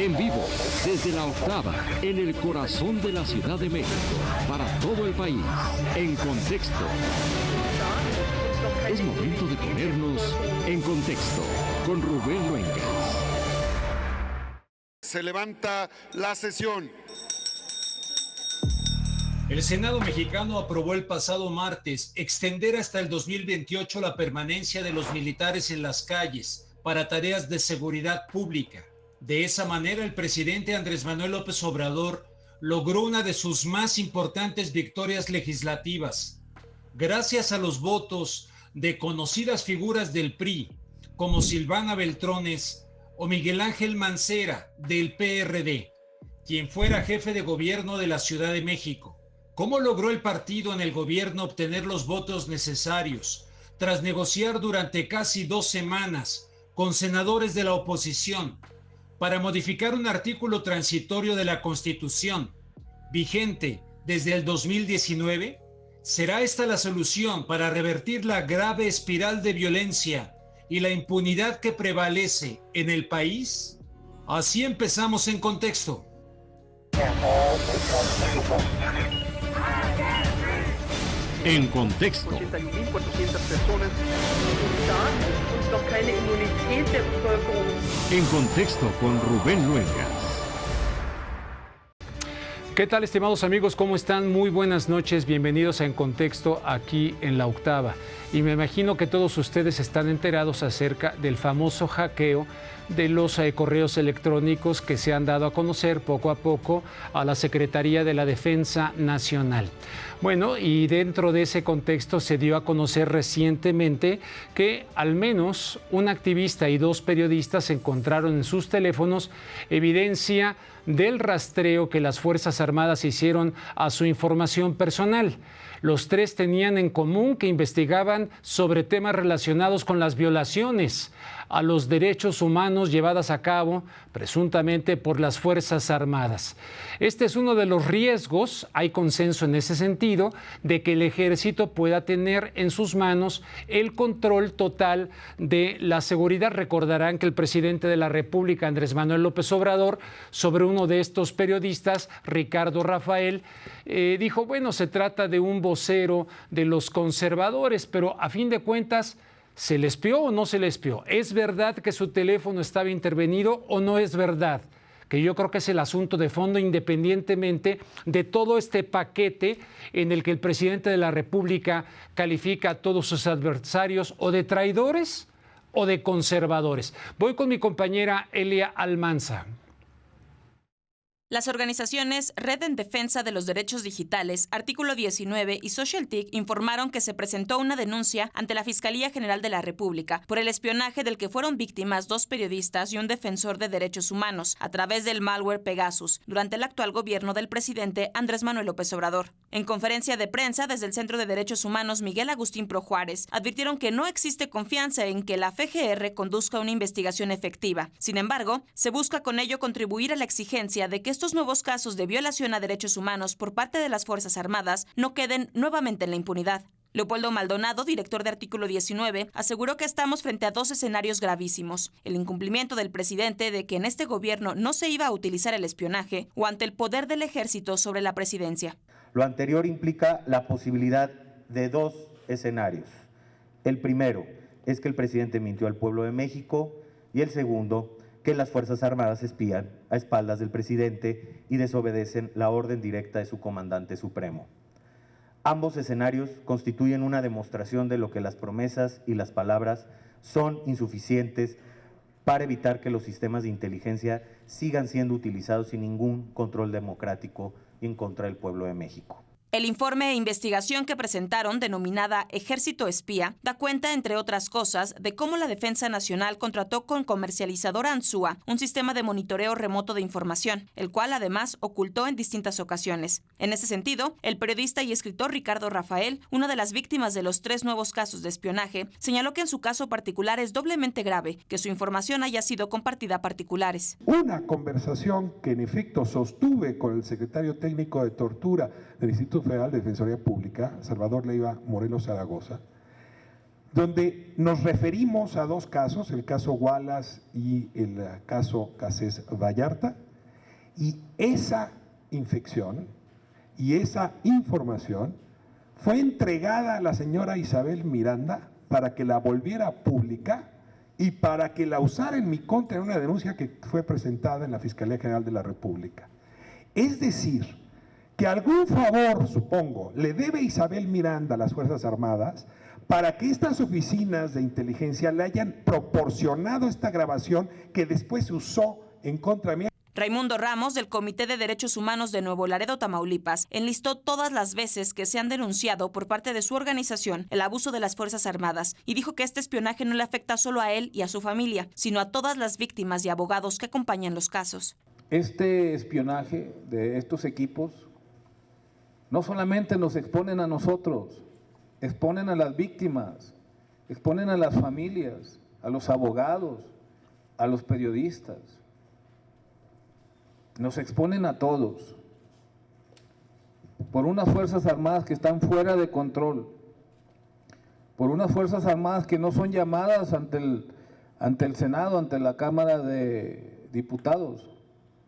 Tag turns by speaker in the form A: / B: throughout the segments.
A: En vivo, desde La Octava, en el corazón de la Ciudad de México, para todo el país, en contexto. Es momento de ponernos en contexto con Rubén Luengas.
B: Se levanta la sesión.
C: El Senado mexicano aprobó el pasado martes extender hasta el 2028 la permanencia de los militares en las calles para tareas de seguridad pública. De esa manera, el presidente Andrés Manuel López Obrador logró una de sus más importantes victorias legislativas. Gracias a los votos de conocidas figuras del PRI, como Silvana Beltrones o Miguel Ángel Mancera, del PRD, quien fuera jefe de gobierno de la Ciudad de México. ¿Cómo logró el partido en el gobierno obtener los votos necesarios, tras negociar durante casi 2 semanas con senadores de la oposición para modificar un artículo transitorio de la Constitución, vigente desde el 2019? ¿Será esta la solución para revertir la grave espiral de violencia y la impunidad que prevalece en el país? Así empezamos en contexto.
A: En contexto.
D: 81.400 personas und noch keine Immunität der Bevölkerung.
A: En contexto con Rubén Luengas.
E: ¿Qué tal, estimados amigos? ¿Cómo están? Muy buenas noches. Bienvenidos a En Contexto aquí en La Octava. Y me imagino que todos ustedes están enterados acerca del famoso hackeo de los correos electrónicos que se han dado a conocer poco a poco a la Secretaría de la Defensa Nacional. Bueno, y dentro de ese contexto se dio a conocer recientemente que al menos un activista y 2 periodistas encontraron en sus teléfonos evidencia del rastreo que las Fuerzas Armadas hicieron a su información personal. Los 3 tenían en común que investigaban sobre temas relacionados con las violaciones a los derechos humanos llevadas a cabo presuntamente por las Fuerzas Armadas. Este es uno de los riesgos, hay consenso en ese sentido, de que el ejército pueda tener en sus manos el control total de la seguridad. Recordarán que el presidente de la República, Andrés Manuel López Obrador, sobre uno de estos periodistas, Ricardo Rafael, dijo, bueno, se trata de un vocero de los conservadores, pero a fin de cuentas, ¿se le espió o no se le espió? ¿Es verdad que su teléfono estaba intervenido o no es verdad? Que yo creo que es el asunto de fondo, independientemente de todo este paquete en el que el presidente de la República califica a todos sus adversarios o de traidores o de conservadores. Voy con mi compañera Elia Almanza.
F: Las organizaciones Red en Defensa de los Derechos Digitales, Artículo 19 y SocialTIC informaron que se presentó una denuncia ante la Fiscalía General de la República por el espionaje del que fueron víctimas 2 periodistas y un defensor de derechos humanos a través del malware Pegasus durante el actual gobierno del presidente Andrés Manuel López Obrador. En conferencia de prensa desde el Centro de Derechos Humanos Miguel Agustín Pro Juárez advirtieron que no existe confianza en que la FGR conduzca una investigación efectiva. Sin embargo, se busca con ello contribuir a la exigencia de que estos nuevos casos de violación a derechos humanos por parte de las Fuerzas Armadas no queden nuevamente en la impunidad. Leopoldo Maldonado, director de Artículo 19, aseguró que estamos frente a 2 escenarios gravísimos: el incumplimiento del presidente de que en este gobierno no se iba a utilizar el espionaje o ante el poder del ejército sobre la presidencia.
G: Lo anterior implica la posibilidad de 2 escenarios. El primero es que el presidente mintió al pueblo de México y el segundo, que las Fuerzas Armadas espían a espaldas del presidente y desobedecen la orden directa de su comandante supremo. Ambos escenarios constituyen una demostración de lo que las promesas y las palabras son insuficientes para evitar que los sistemas de inteligencia sigan siendo utilizados sin ningún control democrático y en contra del pueblo de México.
F: El informe de investigación que presentaron, denominada Ejército Espía, da cuenta, entre otras cosas, de cómo la Defensa Nacional contrató con comercializadora Ansúa un sistema de monitoreo remoto de información, el cual además ocultó en distintas ocasiones. En ese sentido, el periodista y escritor Ricardo Rafael, una de las víctimas de los 3 nuevos casos de espionaje, señaló que en su caso particular es doblemente grave que su información haya sido compartida a particulares.
H: Una conversación que en efecto sostuve con el secretario técnico de tortura del Instituto Federal de Defensoría Pública, Salvador Leiva Morelos Zaragoza, donde nos referimos a dos casos, el caso Wallace y el caso Cassés Vallarta, y esa infección y esa información fue entregada a la señora Isabel Miranda para que la volviera pública y para que la usara en mi contra en una denuncia que fue presentada en la Fiscalía General de la República. Es decir, que algún favor, supongo, le debe Isabel Miranda a las Fuerzas Armadas para que estas oficinas de inteligencia le hayan proporcionado esta grabación que después se usó en contra mía.
F: Raimundo Ramos, del Comité de Derechos Humanos de Nuevo Laredo, Tamaulipas, enlistó todas las veces que se han denunciado por parte de su organización el abuso de las Fuerzas Armadas y dijo que este espionaje no le afecta solo a él y a su familia, sino a todas las víctimas y abogados que acompañan los casos.
I: Este espionaje de estos equipos no solamente nos exponen a nosotros, exponen a las víctimas, exponen a las familias, a los abogados, a los periodistas. Nos exponen a todos por unas Fuerzas Armadas que están fuera de control, por unas Fuerzas Armadas que no son llamadas ante el Senado, ante la Cámara de Diputados,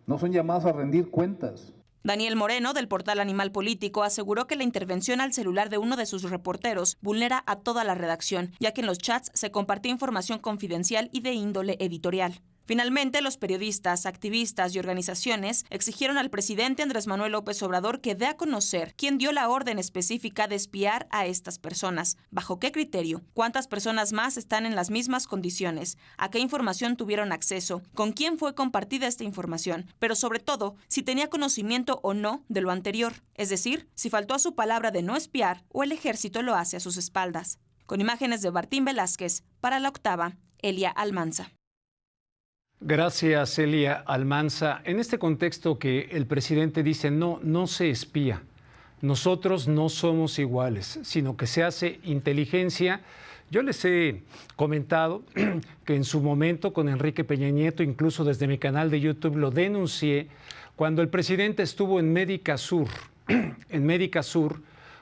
I: no son llamadas a rendir cuentas.
F: Daniel Moreno, del portal Animal Político, aseguró que la intervención al celular de uno de sus reporteros vulnera a toda la redacción, ya que en los chats se compartía información confidencial y de índole editorial. Finalmente, los periodistas, activistas y organizaciones exigieron al presidente Andrés Manuel López Obrador que dé a conocer quién dio la orden específica de espiar a estas personas, bajo qué criterio, cuántas personas más están en las mismas condiciones, a qué información tuvieron acceso, con quién fue compartida esta información, pero sobre todo, si tenía conocimiento o no de lo anterior, es decir, si faltó a su palabra de no espiar o el ejército lo hace a sus espaldas. Con imágenes de Martín Velázquez, para La Octava, Elia Almanza.
E: Gracias, Elia Almanza. En este contexto que el presidente dice, no se espía, nosotros no somos iguales, sino que se hace inteligencia. Yo les he comentado que en su momento con Enrique Peña Nieto, incluso desde mi canal de YouTube lo denuncié, cuando el presidente estuvo en Médica Sur,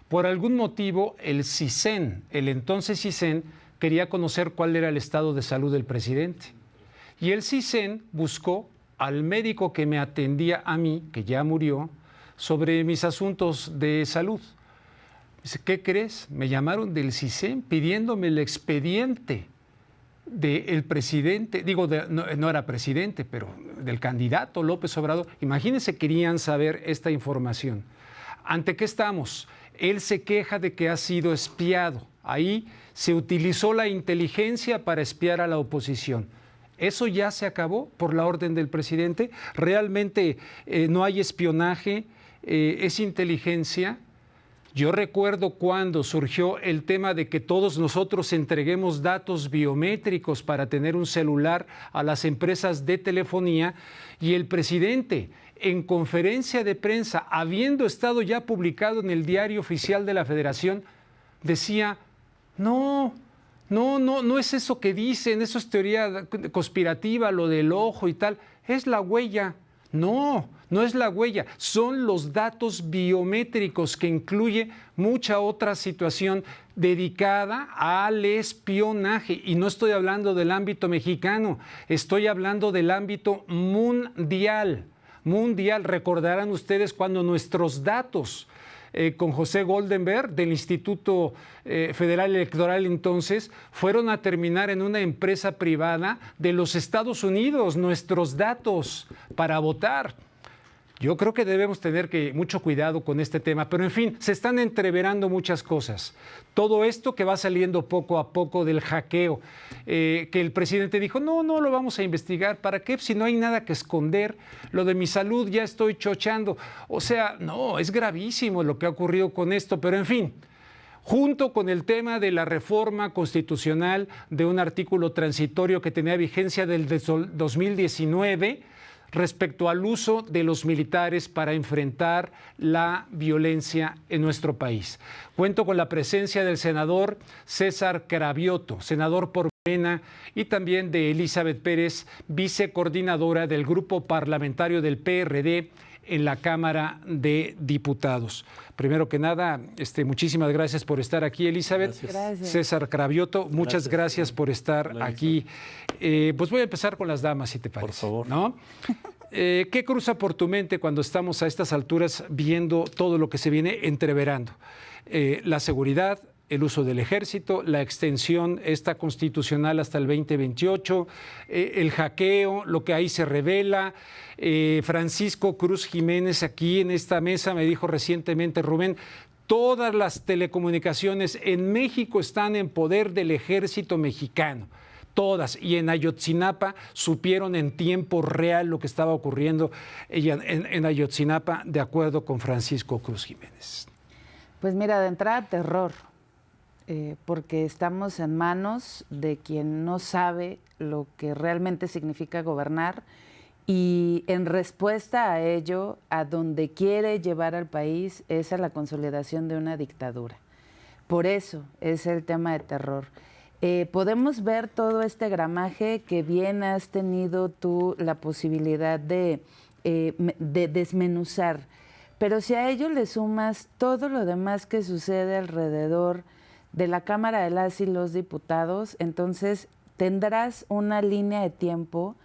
E: por algún motivo el CISEN, el entonces CISEN, quería conocer cuál era el estado de salud del presidente. Y el CISEN buscó al médico que me atendía a mí, que ya murió, sobre mis asuntos de salud. Dice, ¿qué crees? Me llamaron del CISEN pidiéndome el expediente del presidente, no era presidente, pero del candidato López Obrador. Imagínense, querían saber esta información. ¿Ante qué estamos? Él se queja de que ha sido espiado. Ahí se utilizó la inteligencia para espiar a la oposición. ¿Eso ya se acabó por la orden del presidente? ¿Realmente no hay espionaje? ¿Es inteligencia? Yo recuerdo cuando surgió el tema de que todos nosotros entreguemos datos biométricos para tener un celular a las empresas de telefonía y el presidente, en conferencia de prensa, habiendo estado ya publicado en el Diario Oficial de la Federación, decía, no es eso que dicen, eso es teoría conspirativa, lo del ojo y tal, es la huella. No es la huella, son los datos biométricos que incluye mucha otra situación dedicada al espionaje. Y no estoy hablando del ámbito mexicano, estoy hablando del ámbito mundial. Recordarán ustedes cuando nuestros datos con José Goldenberg del Instituto Federal Electoral entonces fueron a terminar en una empresa privada de los Estados Unidos, nuestros datos para votar. Yo creo que debemos tener mucho cuidado con este tema, pero en fin, se están entreverando muchas cosas. Todo esto que va saliendo poco a poco del hackeo, que el presidente dijo, no lo vamos a investigar, ¿para qué? Si no hay nada que esconder, lo de mi salud ya estoy chochando. O sea, no, es gravísimo lo que ha ocurrido con esto, pero en fin, junto con el tema de la reforma constitucional de un artículo transitorio que tenía vigencia del 2019, respecto al uso de los militares para enfrentar la violencia en nuestro país. Cuento con la presencia del senador César Cravioto, senador por Morena, y también de Elizabeth Pérez, vicecoordinadora del grupo parlamentario del PRD en la Cámara de Diputados. Primero que nada, muchísimas gracias por estar aquí, Elizabeth.
J: Gracias.
E: César Cravioto, muchas gracias por estar aquí. Pues voy a empezar con las damas, si te parece. Por favor. ¿No? ¿Qué cruza por tu mente cuando estamos a estas alturas viendo todo lo que se viene entreverando? La seguridad, el uso del ejército, la extensión esta constitucional hasta el 2028, el hackeo, lo que ahí se revela. Francisco Cruz Jiménez aquí en esta mesa me dijo recientemente, Rubén, todas las telecomunicaciones en México están en poder del ejército mexicano. Todas, y en Ayotzinapa supieron en tiempo real lo que estaba ocurriendo en Ayotzinapa, de acuerdo con Francisco Cruz Jiménez.
J: Pues mira, de entrada terror, porque estamos en manos de quien no sabe lo que realmente significa gobernar y en respuesta a ello, a donde quiere llevar al país es a la consolidación de una dictadura. Por eso es el tema de terror. Podemos ver todo este gramaje que bien has tenido tú la posibilidad de desmenuzar, pero si a ello le sumas todo lo demás que sucede alrededor de la Cámara de las y los Diputados, entonces tendrás una línea de tiempo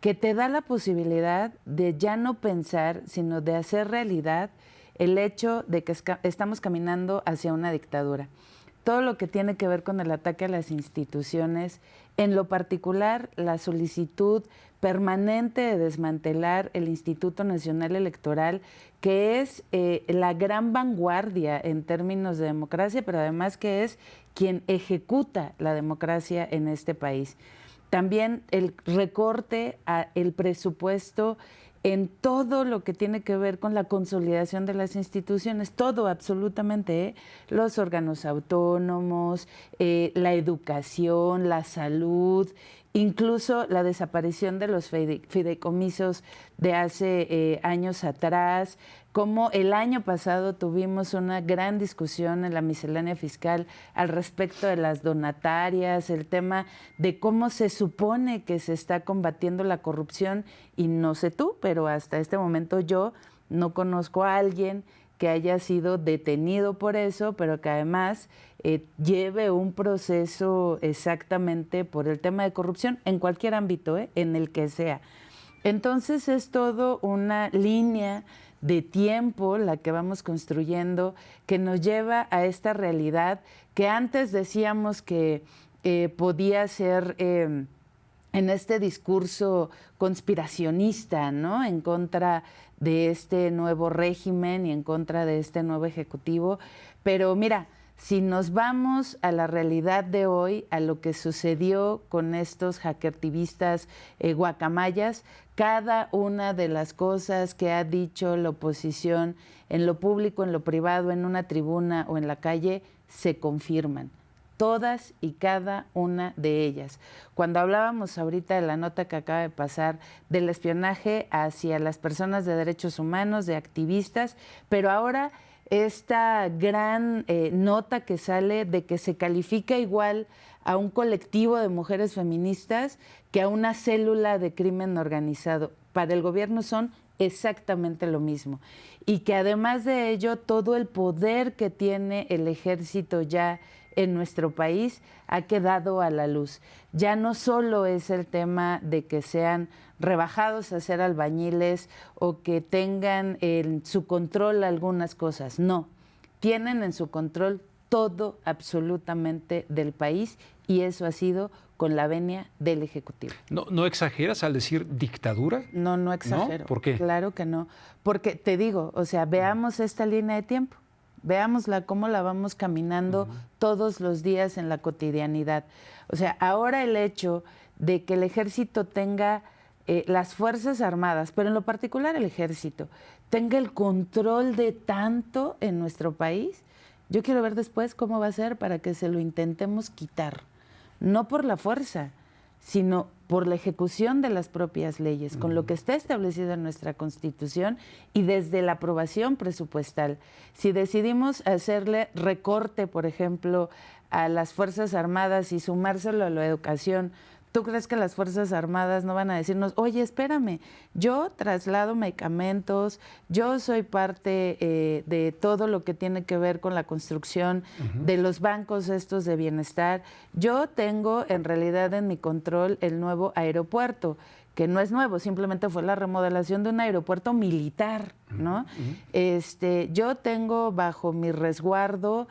J: que te da la posibilidad de ya no pensar, sino de hacer realidad el hecho de que estamos caminando hacia una dictadura. Todo lo que tiene que ver con el ataque a las instituciones, en lo particular la solicitud permanente de desmantelar el Instituto Nacional Electoral, que es la gran vanguardia en términos de democracia, pero además que es quien ejecuta la democracia en este país. También el recorte al presupuesto en todo lo que tiene que ver con la consolidación de las instituciones, todo absolutamente, los órganos autónomos, la educación, la salud, incluso la desaparición de los fideicomisos de hace años atrás, como el año pasado tuvimos una gran discusión en la miscelánea fiscal al respecto de las donatarias, el tema de cómo se supone que se está combatiendo la corrupción, y no sé tú, pero hasta este momento yo no conozco a alguien que haya sido detenido por eso, pero que además lleve un proceso exactamente por el tema de corrupción en cualquier ámbito, en el que sea. Entonces es todo una línea de tiempo la que vamos construyendo, que nos lleva a esta realidad que antes decíamos que podía ser en este discurso conspiracionista, ¿no?, en contra de este nuevo régimen y en contra de este nuevo ejecutivo. Pero mira, si nos vamos a la realidad de hoy, a lo que sucedió con estos hackertivistas guacamayas, cada una de las cosas que ha dicho la oposición en lo público, en lo privado, en una tribuna o en la calle, se confirman. Todas y cada una de ellas. Cuando hablábamos ahorita de la nota que acaba de pasar del espionaje hacia las personas de derechos humanos, de activistas, pero ahora esta gran nota que sale de que se califica igual a un colectivo de mujeres feministas que a una célula de crimen organizado. Para el gobierno son exactamente lo mismo. Y que además de ello, todo el poder que tiene el ejército ya en nuestro país ha quedado a la luz. Ya no solo es el tema de que sean rebajados a ser albañiles o que tengan en su control algunas cosas, no. Tienen en su control todo absolutamente del país, y eso ha sido con la venia del Ejecutivo.
E: ¿No exageras al decir dictadura?
J: No exagero.
E: ¿No? ¿Por qué?
J: Claro que no. Porque te digo, o sea, veamos esta línea de tiempo. Veámosla cómo la vamos caminando todos los días en la cotidianidad. O sea, ahora el hecho de que el ejército tenga, las Fuerzas Armadas, pero en lo particular el ejército, tenga el control de tanto en nuestro país, yo quiero ver después cómo va a ser para que se lo intentemos quitar. No por la fuerza, sino por la ejecución de las propias leyes, con lo que está establecido en nuestra Constitución y desde la aprobación presupuestal. Si decidimos hacerle recorte, por ejemplo, a las Fuerzas Armadas y sumárselo a la educación ¿Tú crees que las Fuerzas Armadas no van a decirnos, oye, espérame, yo traslado medicamentos, yo soy parte de todo lo que tiene que ver con la construcción de los bancos estos de bienestar? Yo tengo en realidad en mi control el nuevo aeropuerto, que no es nuevo, simplemente fue la remodelación de un aeropuerto militar, ¿no? Yo tengo bajo mi resguardo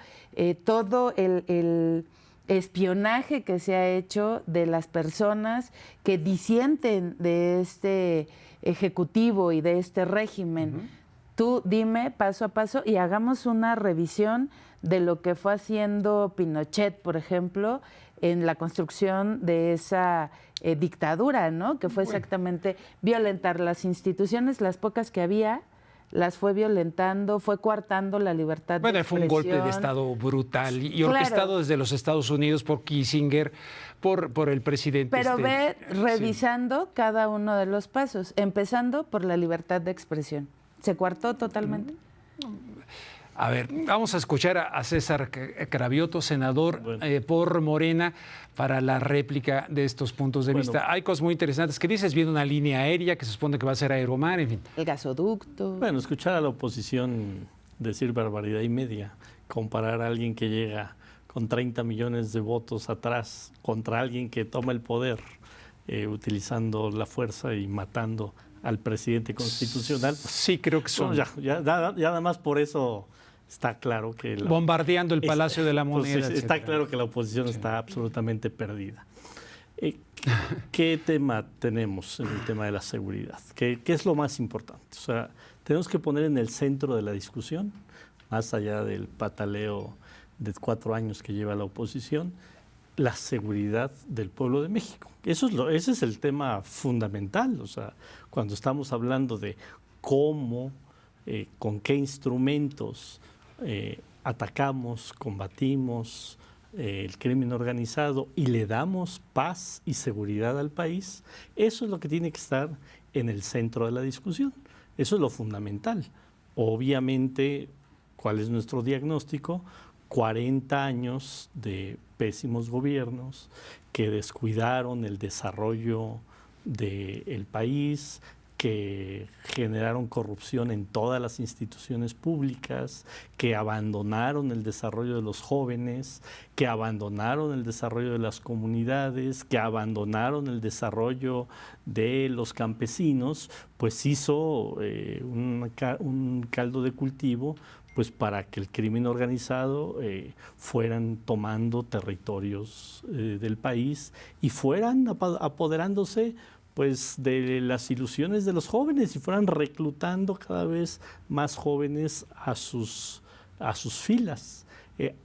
J: todo el espionaje que se ha hecho de las personas que disienten de este ejecutivo y de este régimen. Tú dime paso a paso y hagamos una revisión de lo que fue haciendo Pinochet, por ejemplo, en la construcción de esa dictadura, ¿no? Que fue exactamente violentar las instituciones, las pocas que había, las fue violentando, fue coartando la libertad de expresión.
E: Fue un golpe de Estado brutal y orquestado desde los Estados Unidos por Kissinger, por el presidente.
J: Pero ve revisando cada uno de los pasos, empezando por la libertad de expresión. Se coartó totalmente.
E: A ver, vamos a escuchar a César Cravioto, senador por Morena, para la réplica de estos puntos de vista. Hay cosas muy interesantes que dices, viene una línea aérea que se supone que va a ser Aeromar, en fin.
J: El gasoducto.
K: Bueno, escuchar a la oposición decir barbaridad y media, comparar a alguien que llega con 30 millones de votos atrás contra alguien que toma el poder utilizando la fuerza y matando al presidente constitucional.
E: Sí, creo que son.
K: Ya nada más por eso está claro que...
E: bombardeando el Palacio de la Moneda.
K: Pues, está claro que la oposición está absolutamente perdida. ¿Qué tema tenemos en el tema de la seguridad? ¿Qué es lo más importante? O sea, tenemos que poner en el centro de la discusión, más allá del pataleo de 4 años que lleva la oposición, la seguridad del pueblo de México. Ese es el tema fundamental. O sea, cuando estamos hablando de cómo, con qué instrumentos atacamos, combatimos el crimen organizado y le damos paz y seguridad al país, eso es lo que tiene que estar en el centro de la discusión. Eso es lo fundamental. Obviamente, ¿cuál es nuestro diagnóstico? 40 años de pésimos gobiernos que descuidaron el desarrollo del país, que generaron corrupción en todas las instituciones públicas, que abandonaron el desarrollo de los jóvenes, que abandonaron el desarrollo de las comunidades, que abandonaron el desarrollo de los campesinos, pues hizo un caldo de cultivo pues para que el crimen organizado fueran tomando territorios del país y fueran apoderándose pues de las ilusiones de los jóvenes y fueran reclutando cada vez más jóvenes a sus filas.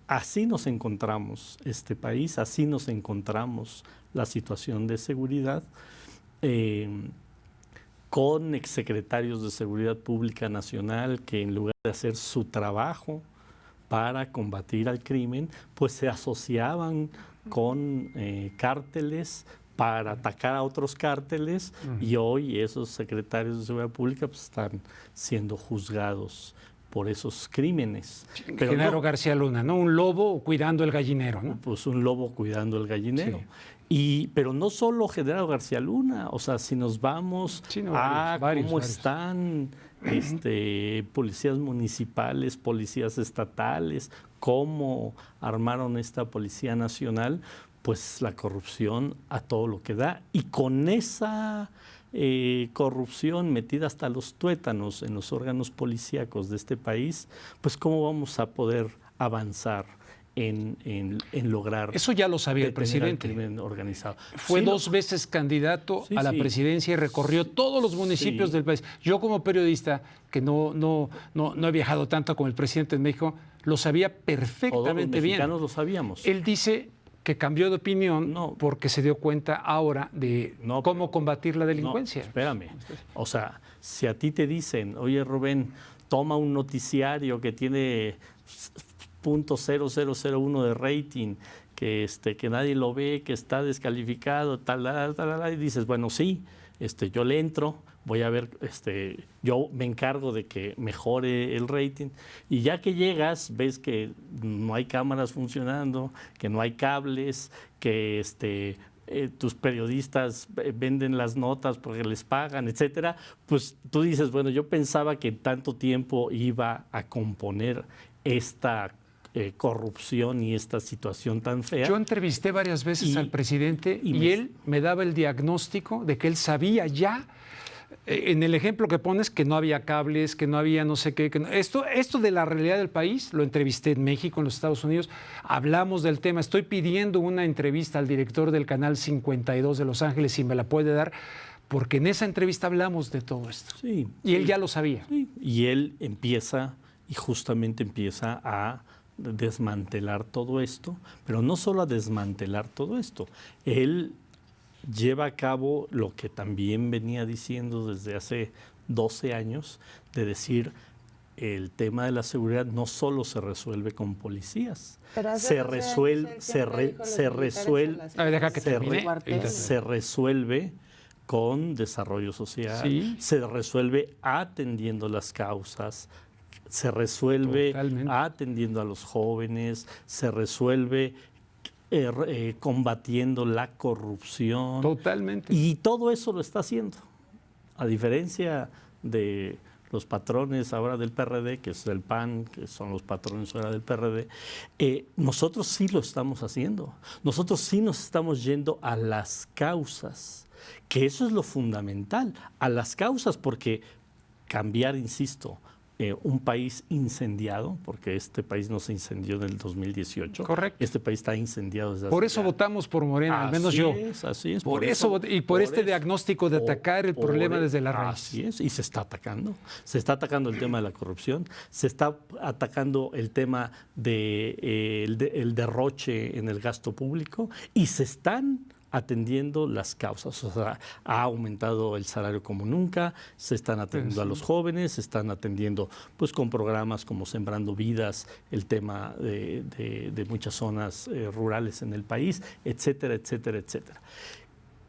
K: Así nos encontramos este país, así nos encontramos la situación de seguridad, con exsecretarios de Seguridad Pública Nacional que en lugar de hacer su trabajo para combatir al crimen, pues se asociaban con cárteles para atacar a otros cárteles y hoy esos secretarios de Seguridad Pública pues, están siendo juzgados por esos crímenes. Pero
E: Genaro García Luna, ¿no? Un lobo cuidando el gallinero, ¿no?
K: Pues un lobo cuidando el gallinero.
E: Sí.
K: Pero no solo Genaro García Luna, o sea, si nos vamos a cómo están policías municipales, policías estatales, cómo armaron esta Policía Nacional, pues la corrupción a todo lo que da. Y con esa corrupción metida hasta los tuétanos en los órganos policíacos de este país, pues cómo vamos a poder avanzar en lograr...
E: Eso ya lo sabía el presidente.
K: El crimen organizado.
E: Fue 2 veces candidato a la presidencia y recorrió todos los municipios del país. Yo como periodista, que no he viajado tanto como el presidente en México, lo sabía perfectamente bien.
K: Todos los mexicanos lo sabíamos.
E: Él dice que cambió de opinión porque se dio cuenta ahora de cómo combatir la delincuencia.
K: No, espérame. O sea, si a ti te dicen, oye Rubén, toma un noticiario que tiene .0001 de rating, que nadie lo ve, que está descalificado, y dices, bueno, sí, yo le entro, voy a ver, yo me encargo de que mejore el rating, y ya que llegas, ves que no hay cámaras funcionando, que no hay cables, que tus periodistas venden las notas porque les pagan, etcétera, pues tú dices, bueno, yo pensaba que tanto tiempo iba a componer esta corrupción y esta situación tan fea.
E: Yo entrevisté varias veces al presidente y él me daba el diagnóstico de que él sabía ya, en el ejemplo que pones, que no había cables, que no había no sé qué. Esto de la realidad del país, lo entrevisté en México, en los Estados Unidos, hablamos del tema. Estoy pidiendo una entrevista al director del Canal 52 de Los Ángeles, si me la puede dar, porque en esa entrevista hablamos de todo esto.
K: Sí,
E: y él ya lo sabía.
K: Sí. Y él justamente empieza a desmantelar todo esto, pero no solo a desmantelar todo esto, él lleva a cabo lo que también venía diciendo desde hace 12 años, de decir, el tema de la seguridad no solo se resuelve con policías, se resuelve con desarrollo social, ¿sí? Se resuelve atendiendo las causas, se resuelve atendiendo a los jóvenes, se resuelve combatiendo la corrupción.
E: Totalmente.
K: Y todo eso lo está haciendo. A diferencia de los patrones ahora del PRD, que es el PAN, que son los patrones ahora del PRD, nosotros sí lo estamos haciendo. Nosotros sí nos estamos yendo a las causas, que eso es lo fundamental, a las causas, porque cambiar, insisto, un país incendiado, porque este país no se incendió en el 2018.
E: Correcto.
K: Este país está incendiado desde hace
E: Por eso votamos por Morena, al menos yo.
K: Así es.
E: Por eso, y por este diagnóstico de atacar el problema desde la raíz.
K: Así es, y se está atacando. Se está atacando el tema de la corrupción, se está atacando el tema el derroche en el gasto público, y se están atendiendo las causas. O sea, ha aumentado el salario como nunca, se están atendiendo a los jóvenes, se están atendiendo pues con programas como Sembrando Vidas, el tema de muchas zonas rurales en el país, etcétera, etcétera, etcétera.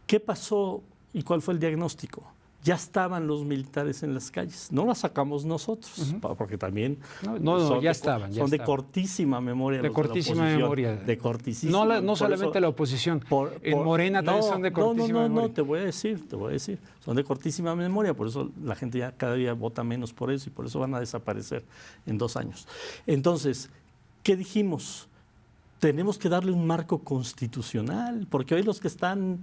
K: ¿Qué pasó y cuál fue el diagnóstico? Ya estaban los militares en las calles, no las sacamos nosotros, porque también son de cortísima memoria.
E: De cortísima memoria.
K: De cortísima.
E: No solamente la oposición, en Morena también son de cortísima memoria.
K: No, te voy a decir, son de cortísima memoria, por eso la gente ya cada día vota menos por eso y por eso van a desaparecer en 2 años. Entonces, ¿qué dijimos? Tenemos que darle un marco constitucional, porque hoy los que están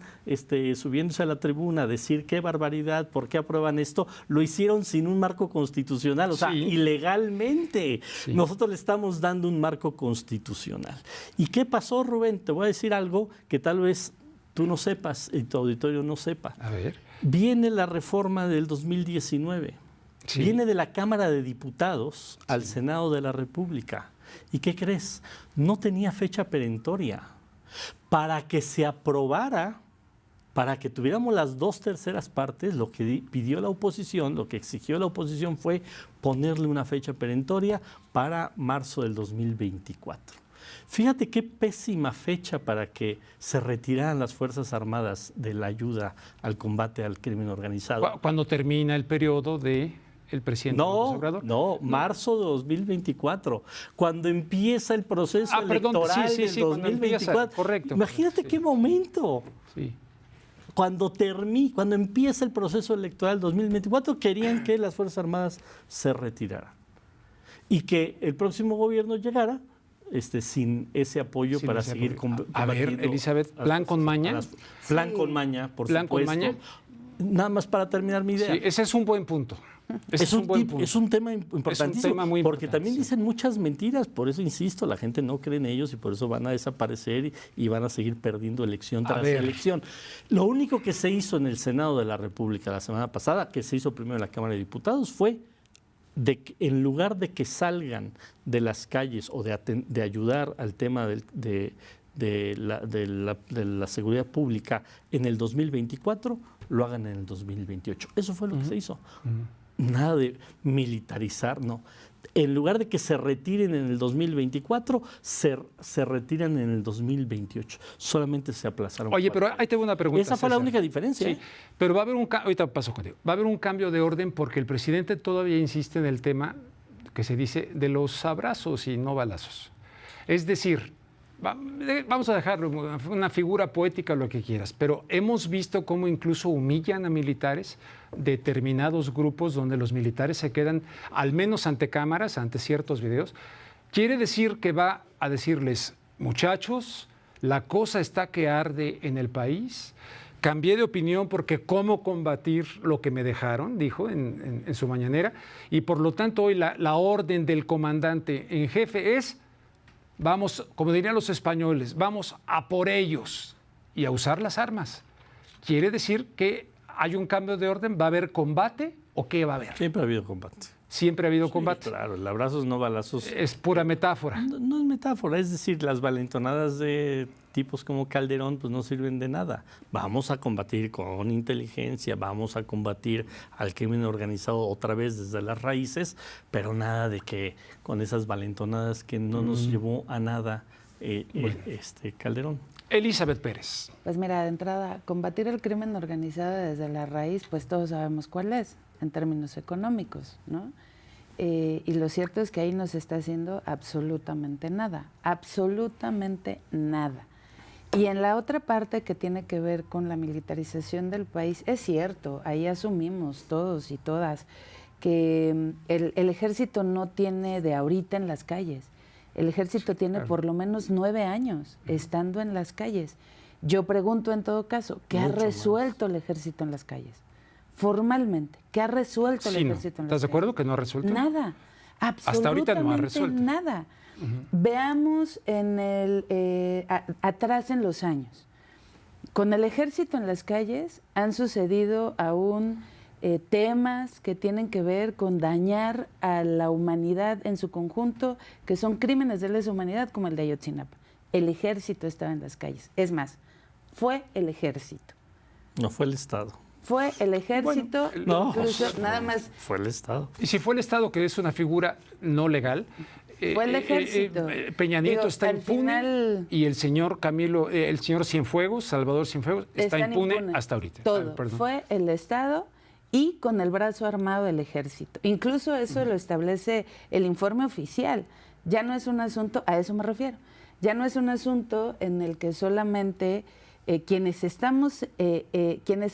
K: subiéndose a la tribuna a decir qué barbaridad, por qué aprueban esto, lo hicieron sin un marco constitucional, o sea, ilegalmente. Sí. Nosotros le estamos dando un marco constitucional. ¿Y qué pasó, Rubén? Te voy a decir algo que tal vez tú no sepas y tu auditorio no sepa.
E: A ver.
K: Viene la reforma del 2019. Sí. Viene de la Cámara de Diputados al Senado de la República. ¿Y qué crees? No tenía fecha perentoria. Para que se aprobara, para que tuviéramos las 2/3 partes, lo que pidió la oposición, lo que exigió la oposición fue ponerle una fecha perentoria para marzo del 2024. Fíjate qué pésima fecha para que se retiraran las Fuerzas Armadas de la ayuda al combate al crimen organizado.
E: Cuando termina el periodo de... el presidente López Obrador.
K: No, marzo de 2024, cuando empieza el proceso electoral del 2024.
E: Correcto.
K: Imagínate qué momento.
E: Sí.
K: Cuando empieza el proceso electoral 2024, querían que las Fuerzas Armadas se retiraran y que el próximo gobierno llegara sin ese apoyo para seguir combatiendo.
E: A ver, Elizabeth, ¿plan con maña?
K: Plan con maña, por
E: supuesto. ¿Plan con maña?
K: Nada más para terminar mi idea.
E: Sí, ese es un buen punto.
K: Es un tema importantísimo,
E: es un tema muy
K: porque también dicen muchas mentiras, por eso insisto, la gente no cree en ellos y por eso van a desaparecer y van a seguir perdiendo elección tras elección. Lo único que se hizo en el Senado de la República la semana pasada, que se hizo primero en la Cámara de Diputados, fue en lugar de que salgan de las calles o de ayudar al tema de la seguridad pública en el 2024, lo hagan en el 2028. Eso fue lo que se hizo. Nada de militarizar, no. En lugar de que se retiren en el 2024, se retiran en el 2028. Solamente se aplazaron.
E: Oye, pero ahí tengo una pregunta.
K: Esa fue la única diferencia.
E: Sí, pero va a haber ahorita paso contigo. Va a haber un cambio de orden porque el presidente todavía insiste en el tema que se dice de los abrazos y no balazos. Es decir, Vamos a dejarlo, una figura poética, lo que quieras, pero hemos visto cómo incluso humillan a militares, determinados grupos donde los militares se quedan, al menos ante cámaras, ante ciertos videos. Quiere decir que va a decirles, muchachos, la cosa está que arde en el país. Cambié de opinión porque cómo combatir lo que me dejaron, dijo en su mañanera, y por lo tanto hoy la orden del comandante en jefe es, vamos, como dirían los españoles, vamos a por ellos y a usar las armas. ¿Quiere decir que hay un cambio de orden? ¿Va a haber combate o qué va a haber?
K: Siempre ha habido combate.
E: Siempre ha habido combate.
K: Claro, el abrazos no balazos.
E: Es pura metáfora.
K: No es metáfora, es decir, las valentonadas de tipos como Calderón pues no sirven de nada. Vamos a combatir con inteligencia, vamos a combatir al crimen organizado otra vez desde las raíces, pero nada de que con esas valentonadas que no nos llevó a nada Calderón.
E: Elizabeth Pérez.
J: Pues mira, de entrada, combatir el crimen organizado desde la raíz, pues todos sabemos cuál es, en términos económicos, ¿no? Y lo cierto es que ahí no se está haciendo absolutamente nada. Y en la otra parte que tiene que ver con la militarización del país, es cierto, ahí asumimos todos y todas que el ejército no tiene de ahorita en las calles. El ejército tiene por lo menos 9 años estando en las calles. Yo pregunto en todo caso, ¿qué ha resuelto el ejército en las calles? Formalmente, ¿qué ha resuelto el ejército en las calles?
E: ¿Estás de acuerdo que no ha resuelto?
J: Nada, absolutamente
E: hasta ahorita no ha resuelto.
J: Nada. Veamos atrás en los años. Con el ejército en las calles han sucedido aún temas que tienen que ver con dañar a la humanidad en su conjunto, que son crímenes de lesa humanidad como el de Ayotzinapa. El ejército estaba en las calles. Es más, fue el ejército.
K: No fue el Estado.
J: Fue el ejército,
K: no,
J: incluso nada más.
K: Fue el Estado.
E: Y si fue el Estado, que es una figura no legal,
J: fue el ejército.
E: Peña Nieto está impune y el señor el señor Cienfuegos, Salvador Cienfuegos, está impune hasta ahorita.
J: Todo. Fue el Estado y con el brazo armado del ejército. Incluso eso lo establece el informe oficial. Ya no es un asunto, a eso me refiero, ya no es un asunto en el que solamente quienes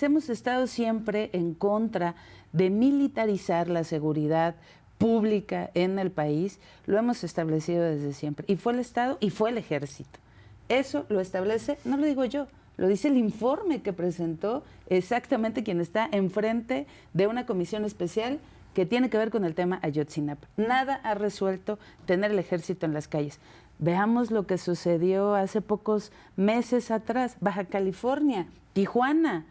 J: hemos estado siempre en contra de militarizar la seguridad pública en el país, lo hemos establecido desde siempre. Y fue el Estado y fue el ejército. Eso lo establece, no lo digo yo, lo dice el informe que presentó exactamente quien está enfrente de una comisión especial que tiene que ver con el tema Ayotzinapa. Nada ha resuelto tener el ejército en las calles. Veamos lo que sucedió hace pocos meses atrás, Baja California, Tijuana.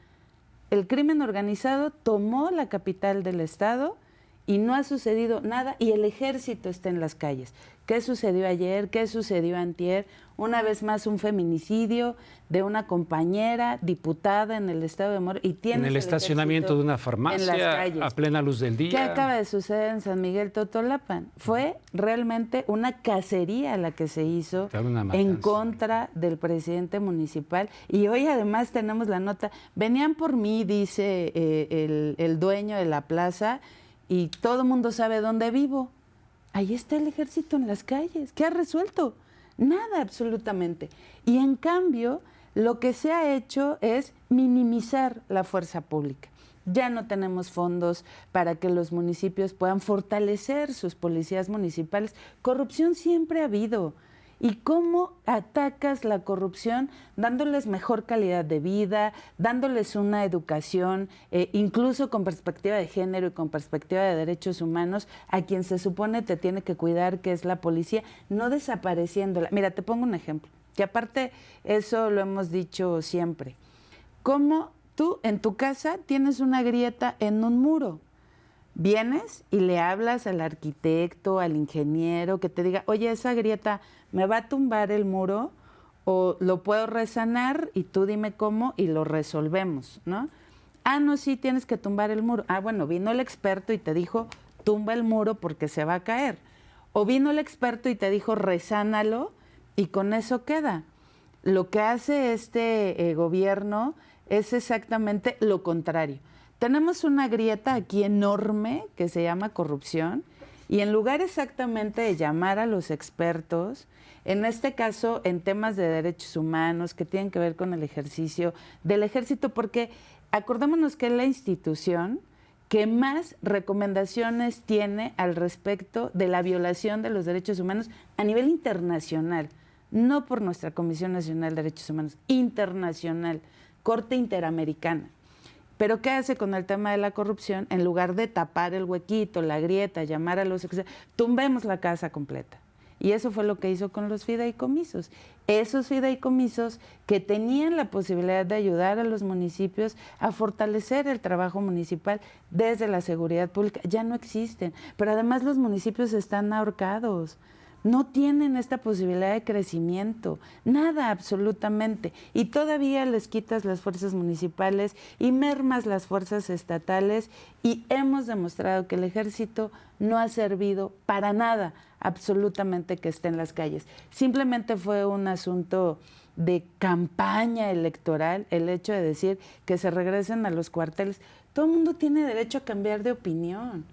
J: El crimen organizado tomó la capital del estado y no ha sucedido nada y el ejército está en las calles. ¿Qué sucedió ayer? ¿Qué sucedió antier? Una vez más un feminicidio de una compañera diputada en el estado de Morelos. Y tiene
E: en el estacionamiento de una farmacia a plena luz del día.
J: ¿Qué acaba de suceder en San Miguel Totolapan? Fue realmente una cacería la que se hizo en contra del presidente municipal. Y hoy además tenemos la nota, venían por mí, dice el dueño de la plaza, y todo el mundo sabe dónde vivo. Ahí está el ejército en las calles. ¿Qué ha resuelto? Nada, absolutamente. Y en cambio, lo que se ha hecho es minimizar la fuerza pública. Ya no tenemos fondos para que los municipios puedan fortalecer sus policías municipales. Corrupción siempre ha habido. ¿Y cómo atacas la corrupción? Dándoles mejor calidad de vida, dándoles una educación, incluso con perspectiva de género y con perspectiva de derechos humanos, a quien se supone te tiene que cuidar, que es la policía, no desapareciéndola. Mira, te pongo un ejemplo, que aparte eso lo hemos dicho siempre. ¿Cómo tú en tu casa tienes una grieta en un muro? Vienes y le hablas al arquitecto, al ingeniero, que te diga, oye, esa grieta me va a tumbar el muro o lo puedo resanar y tú dime cómo y lo resolvemos, ¿no? Ah, no, sí, tienes que tumbar el muro. Ah, bueno, vino el experto y te dijo, tumba el muro porque se va a caer. O vino el experto y te dijo, resánalo y con eso queda. Lo que hace este gobierno es exactamente lo contrario. Tenemos una grieta aquí enorme que se llama corrupción Y en lugar exactamente de llamar a los expertos, en este caso en temas de derechos humanos que tienen que ver con el ejercicio del ejército, porque acordémonos que es la institución que más recomendaciones tiene al respecto de la violación de los derechos humanos a nivel internacional, no por nuestra Comisión Nacional de Derechos Humanos, internacional, Corte Interamericana. Pero ¿qué hace con el tema de la corrupción? En lugar de tapar el huequito, la grieta, llamar a los tumbemos la casa completa. Y eso fue lo que hizo con los fideicomisos. Esos fideicomisos que tenían la posibilidad de ayudar a los municipios a fortalecer el trabajo municipal desde la seguridad pública, ya no existen. Pero además los municipios están ahorcados. No tienen esta posibilidad de crecimiento, nada absolutamente. Y todavía les quitas las fuerzas municipales y mermas las fuerzas estatales y hemos demostrado que el ejército no ha servido para nada absolutamente que esté en las calles. Simplemente fue un asunto de campaña electoral el hecho de decir que se regresen a los cuarteles. Todo el mundo tiene derecho a cambiar de opinión.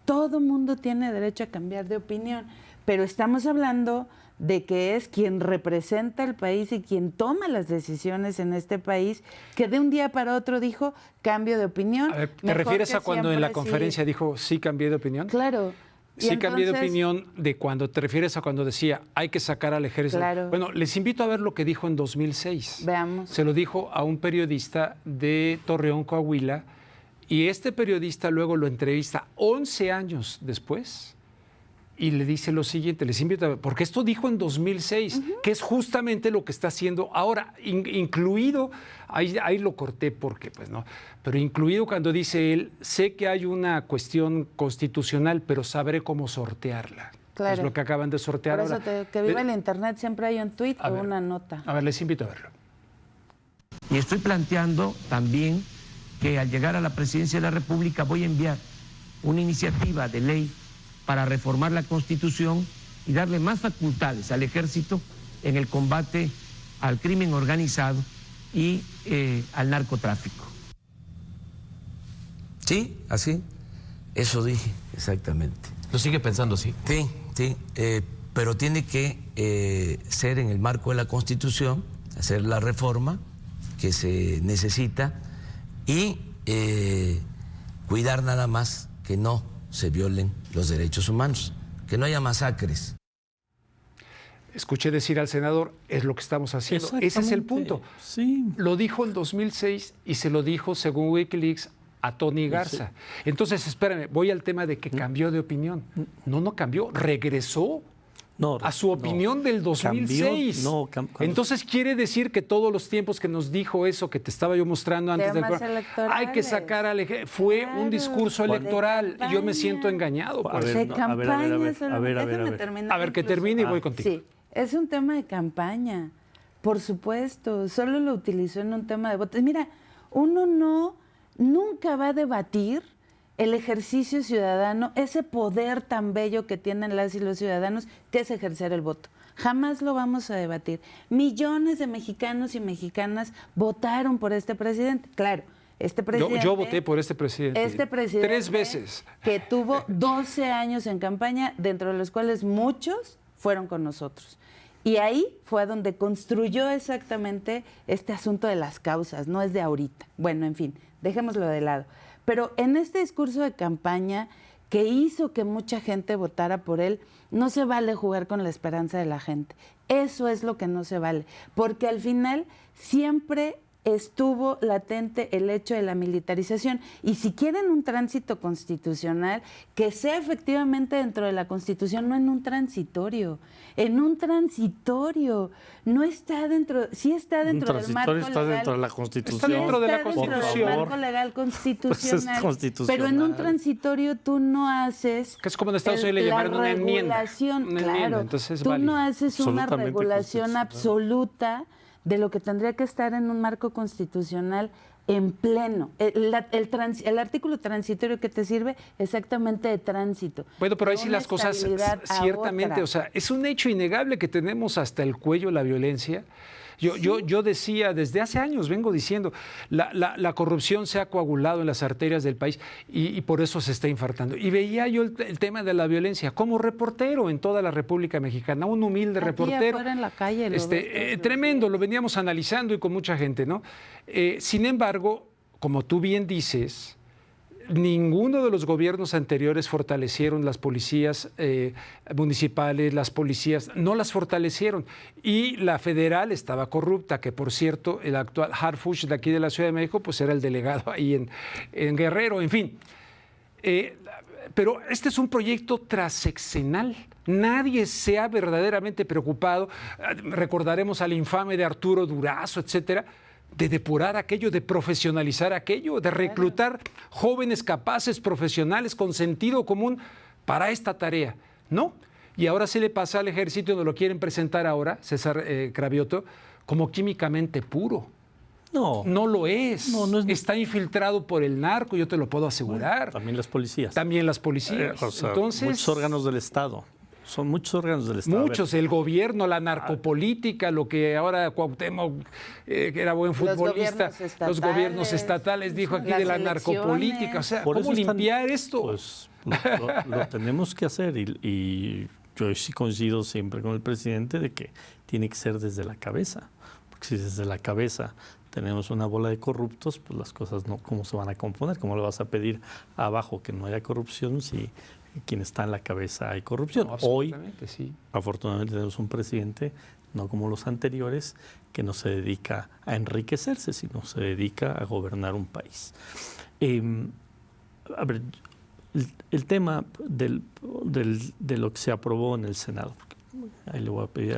J: Todo el mundo tiene derecho a cambiar de opinión. Pero estamos hablando de que es quien representa al país y quien toma las decisiones en este país, que de un día para otro dijo cambio de opinión.
E: A ver, ¿te refieres a cuando en la conferencia dijo sí cambié de opinión?
J: Claro.
E: Sí cambié de opinión de cuando te refieres a cuando decía hay que sacar al ejército.
J: Claro.
E: Bueno, les invito a ver lo que dijo en 2006.
J: Veamos.
E: Se lo dijo a un periodista de Torreón, Coahuila, y este periodista luego lo entrevista 11 años después y le dice lo siguiente, les invito a ver, porque esto dijo en 2006, que es justamente lo que está haciendo ahora, incluido, ahí lo corté porque pues no, pero incluido cuando dice él, sé que hay una cuestión constitucional, pero sabré cómo sortearla.
J: Claro.
E: Es lo que acaban de sortear
J: Por eso
E: ahora.
J: que viva el internet, siempre hay un tuit o una nota.
E: A ver, les invito a verlo.
L: Y estoy planteando también que al llegar a la presidencia de la República voy a enviar una iniciativa de ley para reformar la Constitución y darle más facultades al Ejército en el combate al crimen organizado y al narcotráfico.
M: Sí, así, eso dije, exactamente. ¿Lo sigue pensando así? Sí, sí, pero tiene que ser en el marco de la Constitución, hacer la reforma que se necesita y cuidar nada más que no se violen los derechos humanos, que no haya masacres.
E: Escuché decir al senador, es lo que estamos haciendo. Ese es el punto.
K: Sí.
E: Lo dijo en 2006 y se lo dijo, según Wikileaks, a Tony Garza. Sí. Entonces, espérame, voy al tema de que cambió de opinión. No cambió, regresó a su opinión del 2006. Entonces, quiere decir que todos los tiempos que nos dijo eso, que te estaba yo mostrando antes del programa, hay que sacar al ejército, fue un discurso electoral y yo me siento engañado.
J: A ver,
E: que termine y voy contigo.
J: Sí, es un tema de campaña, por supuesto, solo lo utilizó en un tema de votos. Mira, uno nunca va a debatir el ejercicio ciudadano, ese poder tan bello que tienen las y los ciudadanos, que es ejercer el voto. Jamás lo vamos a debatir. Millones de mexicanos y mexicanas votaron por este presidente. Claro, este presidente...
E: Yo voté por este presidente. 3 veces.
J: Que tuvo 12 años en campaña, dentro de los cuales muchos fueron con nosotros. Y ahí fue donde construyó exactamente este asunto de las causas, no es de ahorita. Bueno, en fin, dejémoslo de lado. Pero en este discurso de campaña que hizo que mucha gente votara por él, no se vale jugar con la esperanza de la gente. Eso es lo que no se vale, porque al final siempre estuvo latente el hecho de la militarización. Y si quieren un tránsito constitucional, que sea efectivamente dentro de la Constitución, no en un transitorio. En un transitorio. No está dentro, sí está dentro del marco legal.
K: Está dentro de la Constitución.
E: Está dentro de la Constitución.
J: Dentro del marco legal constitucional.
K: Pues es constitucional.
J: Pero en un transitorio tú no haces...
E: Que es como en Estados Unidos le llamaron una enmienda.
J: Claro,
E: entonces
J: tú no haces una regulación absoluta de lo que tendría que estar en un marco constitucional en pleno. El artículo transitorio que te sirve exactamente de tránsito.
E: Bueno, pero ahí sí las cosas, ciertamente, o sea, es un hecho innegable que tenemos hasta el cuello la violencia, Yo decía, desde hace años vengo diciendo, la corrupción se ha coagulado en las arterias del país y por eso se está infartando. Y veía yo el tema de la violencia como reportero en toda la República Mexicana, un humilde
J: Aquí
E: reportero.
J: afuera en la calle,
E: Tremendo, lo veníamos analizando y con mucha gente, ¿no? Sin embargo, como tú bien dices, ninguno de los gobiernos anteriores fortalecieron las policías municipales, las policías, no las fortalecieron. Y la federal estaba corrupta, que por cierto, el actual Harfuch de aquí de la Ciudad de México, pues era el delegado ahí en Guerrero, en fin. Pero este es un proyecto transeccional. Nadie se ha verdaderamente preocupado. Recordaremos al infame de Arturo Durazo, etcétera, de depurar aquello, de profesionalizar aquello, de reclutar jóvenes capaces, profesionales, con sentido común para esta tarea. No. Y ahora se le pasa al ejército, donde lo quieren presentar ahora, César Cravioto, como químicamente puro. No lo es. No es. Está infiltrado por el narco, yo te lo puedo asegurar.
K: También las policías.
E: Entonces,
K: muchos órganos del Estado. Son muchos órganos del Estado.
E: Muchos, el gobierno, la narcopolítica, lo que ahora Cuauhtémoc, que era buen futbolista, los gobiernos estatales, dijo aquí de la narcopolítica. O sea, ¿cómo limpiar esto?
K: Pues lo tenemos que hacer y yo sí coincido siempre con el presidente de que tiene que ser desde la cabeza. Porque si desde la cabeza tenemos una bola de corruptos, pues las cosas no, ¿cómo se van a componer? ¿Cómo le vas a pedir abajo que no haya corrupción si quien está en la cabeza hay corrupción?
E: No,
K: Hoy,
E: sí.
K: afortunadamente, tenemos un presidente, no como los anteriores, que no se dedica a enriquecerse, sino se dedica a gobernar un país. A ver, el tema de lo que se aprobó en el Senado, ahí le voy a pedir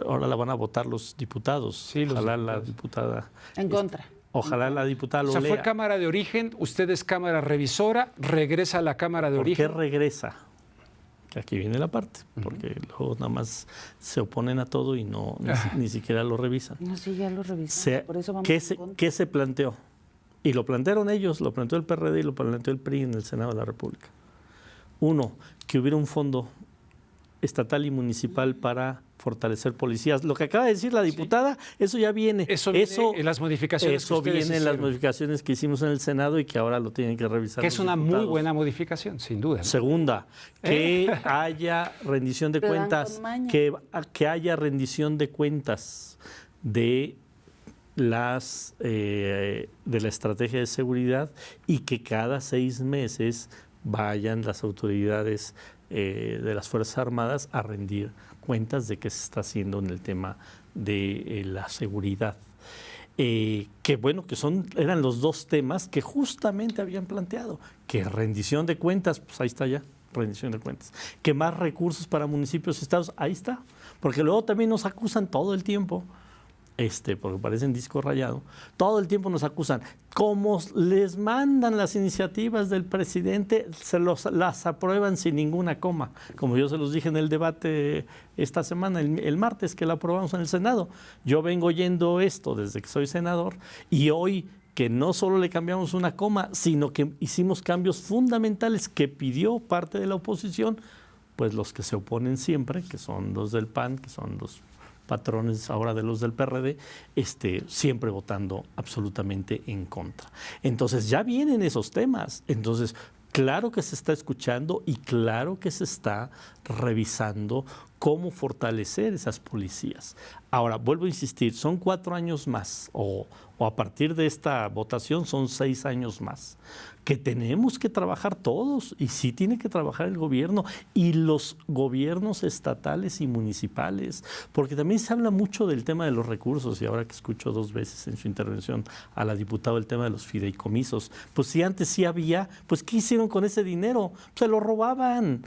K: ahora la van a votar los diputados.
E: Sí,
K: ojalá la diputada...
J: En contra.
K: Ojalá la diputada lo lea.
E: Fue Cámara de Origen, usted es Cámara Revisora, regresa a la Cámara de Origen.
K: ¿Por qué regresa? Que aquí viene la parte, porque luego nada más se oponen a todo y ni siquiera lo revisan.
J: No, sí, ya lo revisan. Por eso vamos
K: ¿Qué se planteó? Y lo plantearon ellos, lo planteó el PRD y lo planteó el PRI en el Senado de la República. Uno, que hubiera un fondo estatal y municipal para fortalecer policías. Lo que acaba de decir la diputada, eso ya viene.
E: Eso viene en las modificaciones
K: eso
E: que ustedes
K: viene en las
E: hicieron.
K: Modificaciones que hicimos en el Senado y que ahora lo tienen que revisar.
E: Que es una muy buena modificación, sin duda, ¿no?
K: Segunda, que haya rendición de cuentas, que haya rendición de cuentas de la estrategia de seguridad y que cada 6 meses vayan las autoridades de las Fuerzas Armadas a rendir cuentas de qué se está haciendo en el tema de la seguridad. Que bueno, eran los dos temas que justamente habían planteado. Que rendición de cuentas, pues ahí está ya, rendición de cuentas. Que más recursos para municipios y estados, ahí está. Porque luego también nos acusan todo el tiempo, porque parecen disco rayado, todo el tiempo nos acusan. Como les mandan las iniciativas del presidente, las aprueban sin ninguna coma. Como yo se los dije en el debate esta semana, el martes, que la aprobamos en el Senado. Yo vengo oyendo esto desde que soy senador y hoy que no solo le cambiamos una coma, sino que hicimos cambios fundamentales que pidió parte de la oposición, pues los que se oponen siempre, que son los del PAN, que son los patrones ahora de los del PRD, siempre votando absolutamente en contra. Entonces ya vienen esos temas. Entonces, claro que se está escuchando y claro que se está revisando cómo fortalecer esas policías. Ahora, vuelvo a insistir, son 4 años más, o a partir de esta votación son 6 años más, que tenemos que trabajar todos, y sí tiene que trabajar el gobierno y los gobiernos estatales y municipales, porque también se habla mucho del tema de los recursos, y ahora que escucho 2 veces en su intervención a la diputada el tema de los fideicomisos, pues si antes sí había, pues ¿qué hicieron con ese dinero? Se lo robaban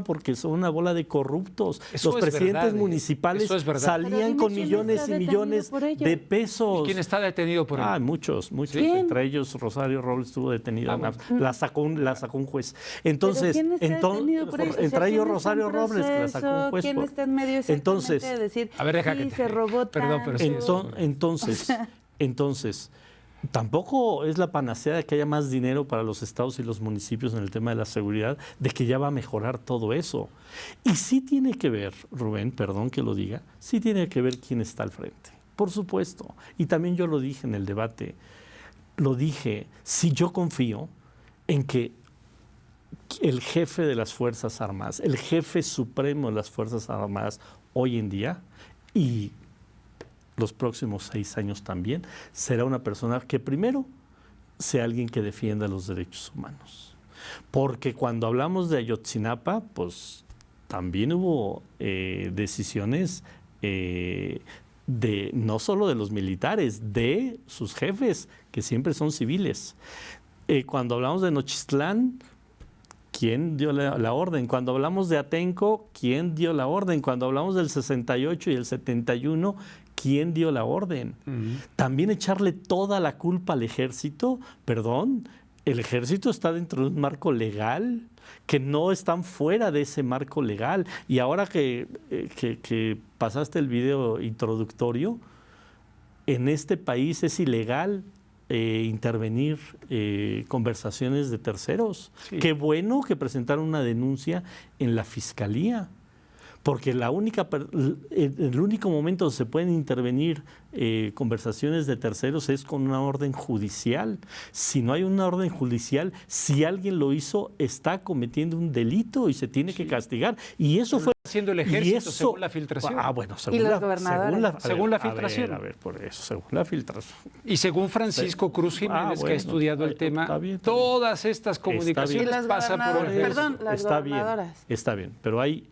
K: porque son una bola de corruptos. Los presidentes municipales salían con millones y millones de pesos.
E: ¿Quién está detenido por ello?
K: Muchos. Entre ellos Rosario Robles estuvo detenido. La sacó un juez. Entonces, entre ellos Rosario Robles, que la sacó un juez.
J: ¿Quién está en medio exactamente de decir,
E: a ver, deja
J: sí, se robó tanto?
K: Entonces, Tampoco es la panacea de que haya más dinero para los estados y los municipios en el tema de la seguridad, de que ya va a mejorar todo eso. Y sí tiene que ver, Rubén, perdón que lo diga, sí tiene que ver quién está al frente, por supuesto. Y también yo lo dije en el debate, lo dije, si yo confío en que el jefe de las Fuerzas Armadas, el jefe supremo de las Fuerzas Armadas hoy en día, y los próximos 6 años también, será una persona que primero sea alguien que defienda los derechos humanos. Porque cuando hablamos de Ayotzinapa, pues también hubo decisiones no solo de los militares, de sus jefes, que siempre son civiles. Cuando hablamos de Nochistlán, ¿quién dio la orden? Cuando hablamos de Atenco, ¿quién dio la orden? Cuando hablamos del 68 y el 71, ¿quién dio la orden? También echarle toda la culpa al ejército, perdón, el ejército está dentro de un marco legal, que no están fuera de ese marco legal. Y ahora que pasaste el video introductorio, en este país es ilegal intervenir conversaciones de terceros. Sí. Qué bueno que presentaron una denuncia en la Fiscalía, porque el único momento donde se pueden intervenir conversaciones de terceros es con una orden judicial. Si no hay una orden judicial, si alguien lo hizo, está cometiendo un delito y se tiene que castigar. Y eso fue
E: haciendo el ejército, según la filtración.
K: Bueno,
E: según la filtración.
K: A ver, por eso, según la filtración.
E: Y según Francisco Cruz Jiménez, que ha estudiado el tema, todas estas comunicaciones pasan por el ejército.
J: Las gobernadoras.
K: Está bien, pero hay...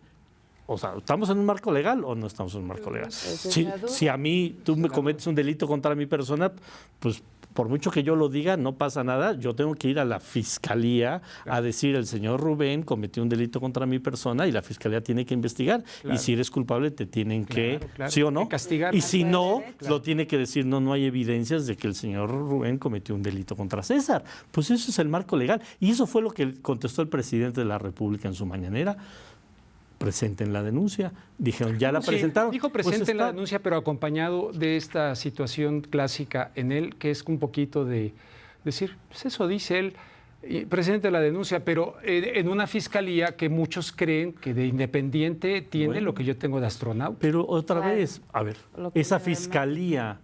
K: O sea, ¿estamos en un marco legal o no estamos en un marco legal? Si a mí tú me cometes un delito contra mi persona, pues por mucho que yo lo diga, no pasa nada. Yo tengo que ir a la Fiscalía a decir, el señor Rubén cometió un delito contra mi persona y la Fiscalía tiene que investigar. Claro. Y si eres culpable, te tienen que, ¿sí o no?
E: Castigar.
K: Y si no, lo tiene que decir, no hay evidencias de que el señor Rubén cometió un delito contra César. Pues eso es el marco legal. Y eso fue lo que contestó el presidente de la República en su mañanera. Presenten la denuncia. Dijeron, ya la presentaron.
E: Dijo, presenten la denuncia, pero acompañado de esta situación clásica en él, que es un poquito de decir, pues eso dice él, presente la denuncia, pero en una fiscalía que muchos creen que de independiente tiene lo que yo tengo de astronauta.
K: Pero otra vez, a ver, esa fiscalía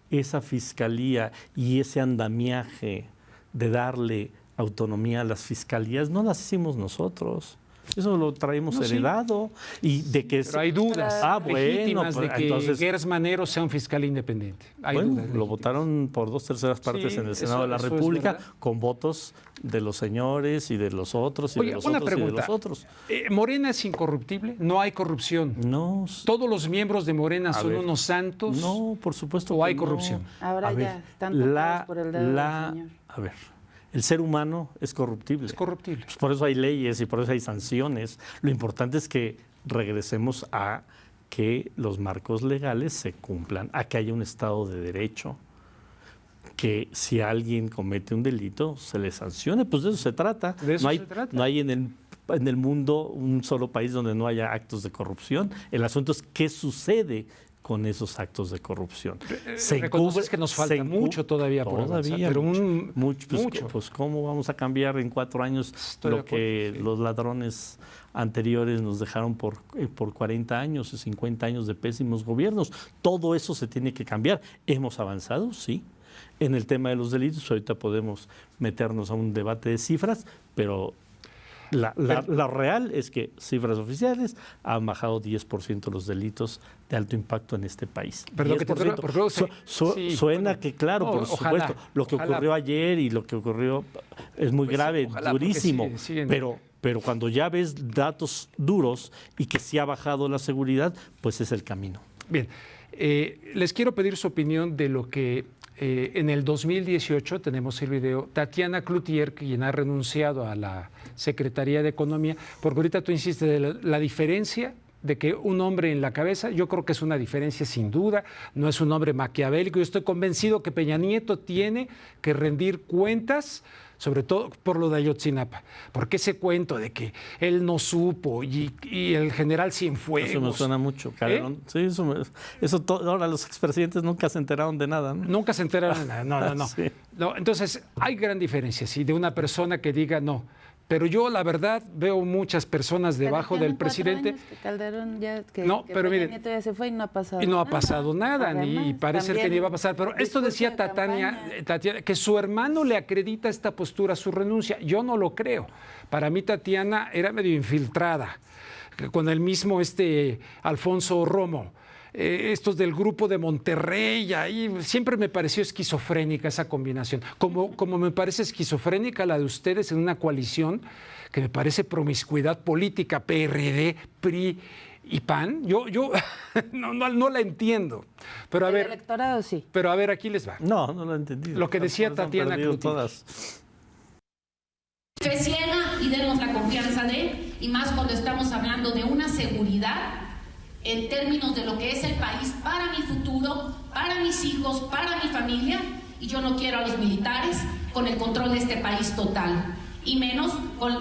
K: y ese andamiaje de darle autonomía a las fiscalías, no las hicimos nosotros. Eso lo traemos heredado. Y de que
E: pero hay dudas legítimas de que entonces, Gers Manero sea un fiscal independiente. Hay dudas
K: lo votaron por 2/3 partes en el Senado de la República, con votos de los señores y de los otros y de los otros y de los otros.
E: ¿Morena es incorruptible? ¿No hay corrupción?
K: No.
E: ¿Todos los miembros de Morena son unos santos?
K: No, por supuesto.
E: ¿O hay corrupción?
J: Ahora ya, están tocados por el dedo del Señor.
K: A ver. El ser humano es corruptible.
E: Es corruptible.
K: Pues por eso hay leyes y por eso hay sanciones. Lo importante es que regresemos a que los marcos legales se cumplan, a que haya un Estado de Derecho, que si alguien comete un delito se le sancione. Pues de eso se trata.
E: De eso se trata.
K: No hay en el mundo un solo país donde no haya actos de corrupción. El asunto es qué sucede con esos actos de corrupción.
E: Reconoces que nos falta mucho todavía por avanzar, pero mucho.
K: Pues ¿cómo vamos a cambiar en 4 años lo que los ladrones anteriores nos dejaron por 40 años y 50 años de pésimos gobiernos? Todo eso se tiene que cambiar. ¿Hemos avanzado? Sí. En el tema de los delitos, ahorita podemos meternos a un debate de cifras, pero la real es que cifras oficiales han bajado 10% los delitos de alto impacto en este país.
E: Perdón, que
K: suena que claro, por supuesto, lo que ocurrió ayer y lo que ocurrió es muy grave, durísimo, pero cuando ya ves datos duros y que sí ha bajado la seguridad, pues es el camino.
E: Bien, les quiero pedir su opinión de lo que en el 2018, tenemos el video, Tatiana Cloutier, quien ha renunciado a la Secretaría de Economía, porque ahorita tú insistes de la diferencia de que un hombre en la cabeza, yo creo que es una diferencia sin duda, no es un hombre maquiavélico. Yo estoy convencido que Peña Nieto tiene que rendir cuentas sobre todo por lo de Ayotzinapa, porque ese cuento de que él no supo y el general Cienfuegos.
K: Eso me suena mucho, Calderón. Sí, ahora los expresidentes nunca se enteraron de nada, ¿no?
E: Nunca se enteraron de nada, no.
K: Sí.
E: No, entonces, hay gran diferencia, sí, de una persona que diga no. Pero yo, la verdad, veo muchas personas debajo del presidente.
J: Años que Calderón ya,
E: no, pero miren,
J: Nieto ya se fue y no ha pasado
E: nada. Y no ha
J: nada.
E: pasado nada,
J: Además,
E: ni parece que ni iba a pasar. Pero esto decía Tatiana, que su hermano le acredita esta postura, su renuncia. Yo no lo creo. Para mí, Tatiana era medio infiltrada, con el mismo Alfonso Romo. Estos del grupo de Monterrey, ahí siempre me pareció esquizofrénica esa combinación, como me parece esquizofrénica la de ustedes en una coalición que me parece promiscuidad política, PRD, PRI y PAN. Yo no la entiendo. Pero a ver,
J: el electorado sí.
E: Pero a ver, aquí les va.
K: No lo he entendido.
E: Lo que decía Tatiana Cloutier.
N: Fe ciega y denos la confianza de, y más cuando estamos hablando de una seguridad en términos de lo que es el país para mi futuro, para mis hijos, para mi familia, y yo no quiero a los militares con el control de este país total, y menos,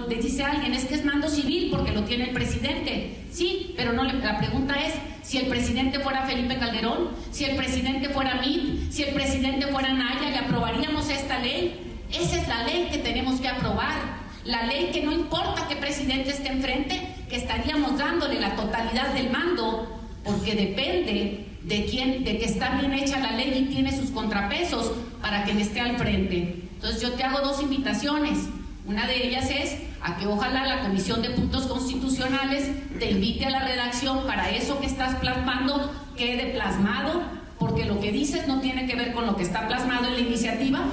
N: dice alguien, es que es mando civil porque lo tiene el presidente. Sí, pero no, la pregunta es, si el presidente fuera Felipe Calderón, si el presidente fuera Mitt, si el presidente fuera Naya, ¿le aprobaríamos esta ley? Esa es la ley que tenemos que aprobar. La ley que no importa qué presidente esté enfrente, que estaríamos dándole la totalidad del mando, porque depende de que está bien hecha la ley y tiene sus contrapesos para que me esté al frente. Entonces yo te hago dos invitaciones. Una de ellas es a que ojalá la Comisión de Puntos Constitucionales te invite a la redacción para eso que estás plasmando quede plasmado, porque lo que dices no tiene que ver con lo que está plasmado en la iniciativa.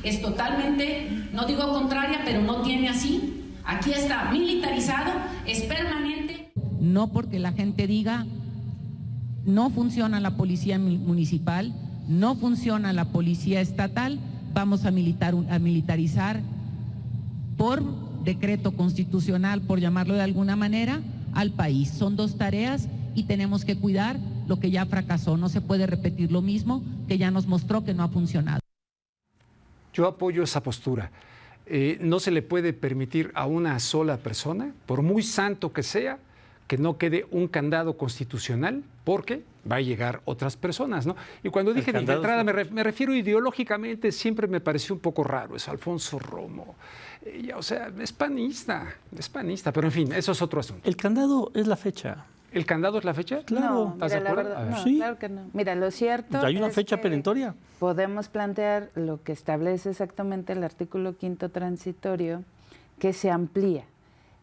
N: Es totalmente, no digo contraria, pero no tiene así. Aquí está militarizado, es permanente.
O: No porque la gente diga, no funciona la policía municipal, no funciona la policía estatal, vamos a militarizar por decreto constitucional, por llamarlo de alguna manera, al país. Son dos tareas y tenemos que cuidar lo que ya fracasó. No se puede repetir lo mismo que ya nos mostró que no ha funcionado.
E: Yo apoyo esa postura. No se le puede permitir a una sola persona, por muy santo que sea, que no quede un candado constitucional, porque va a llegar otras personas, ¿no? Y cuando dije de entrada, me refiero ideológicamente, siempre me pareció un poco raro eso, Alfonso Romo. O sea, es panista, pero en fin, eso es otro asunto.
K: El candado es la fecha.
E: ¿El candado es la fecha?
K: Claro.
E: ¿Estás de acuerdo?
J: No,
K: sí.
J: Claro que no. Mira, lo cierto
K: ¿Hay una
J: es
K: fecha
J: que
K: perentoria?
J: Podemos plantear lo que establece exactamente el artículo 5º transitorio, que se amplía.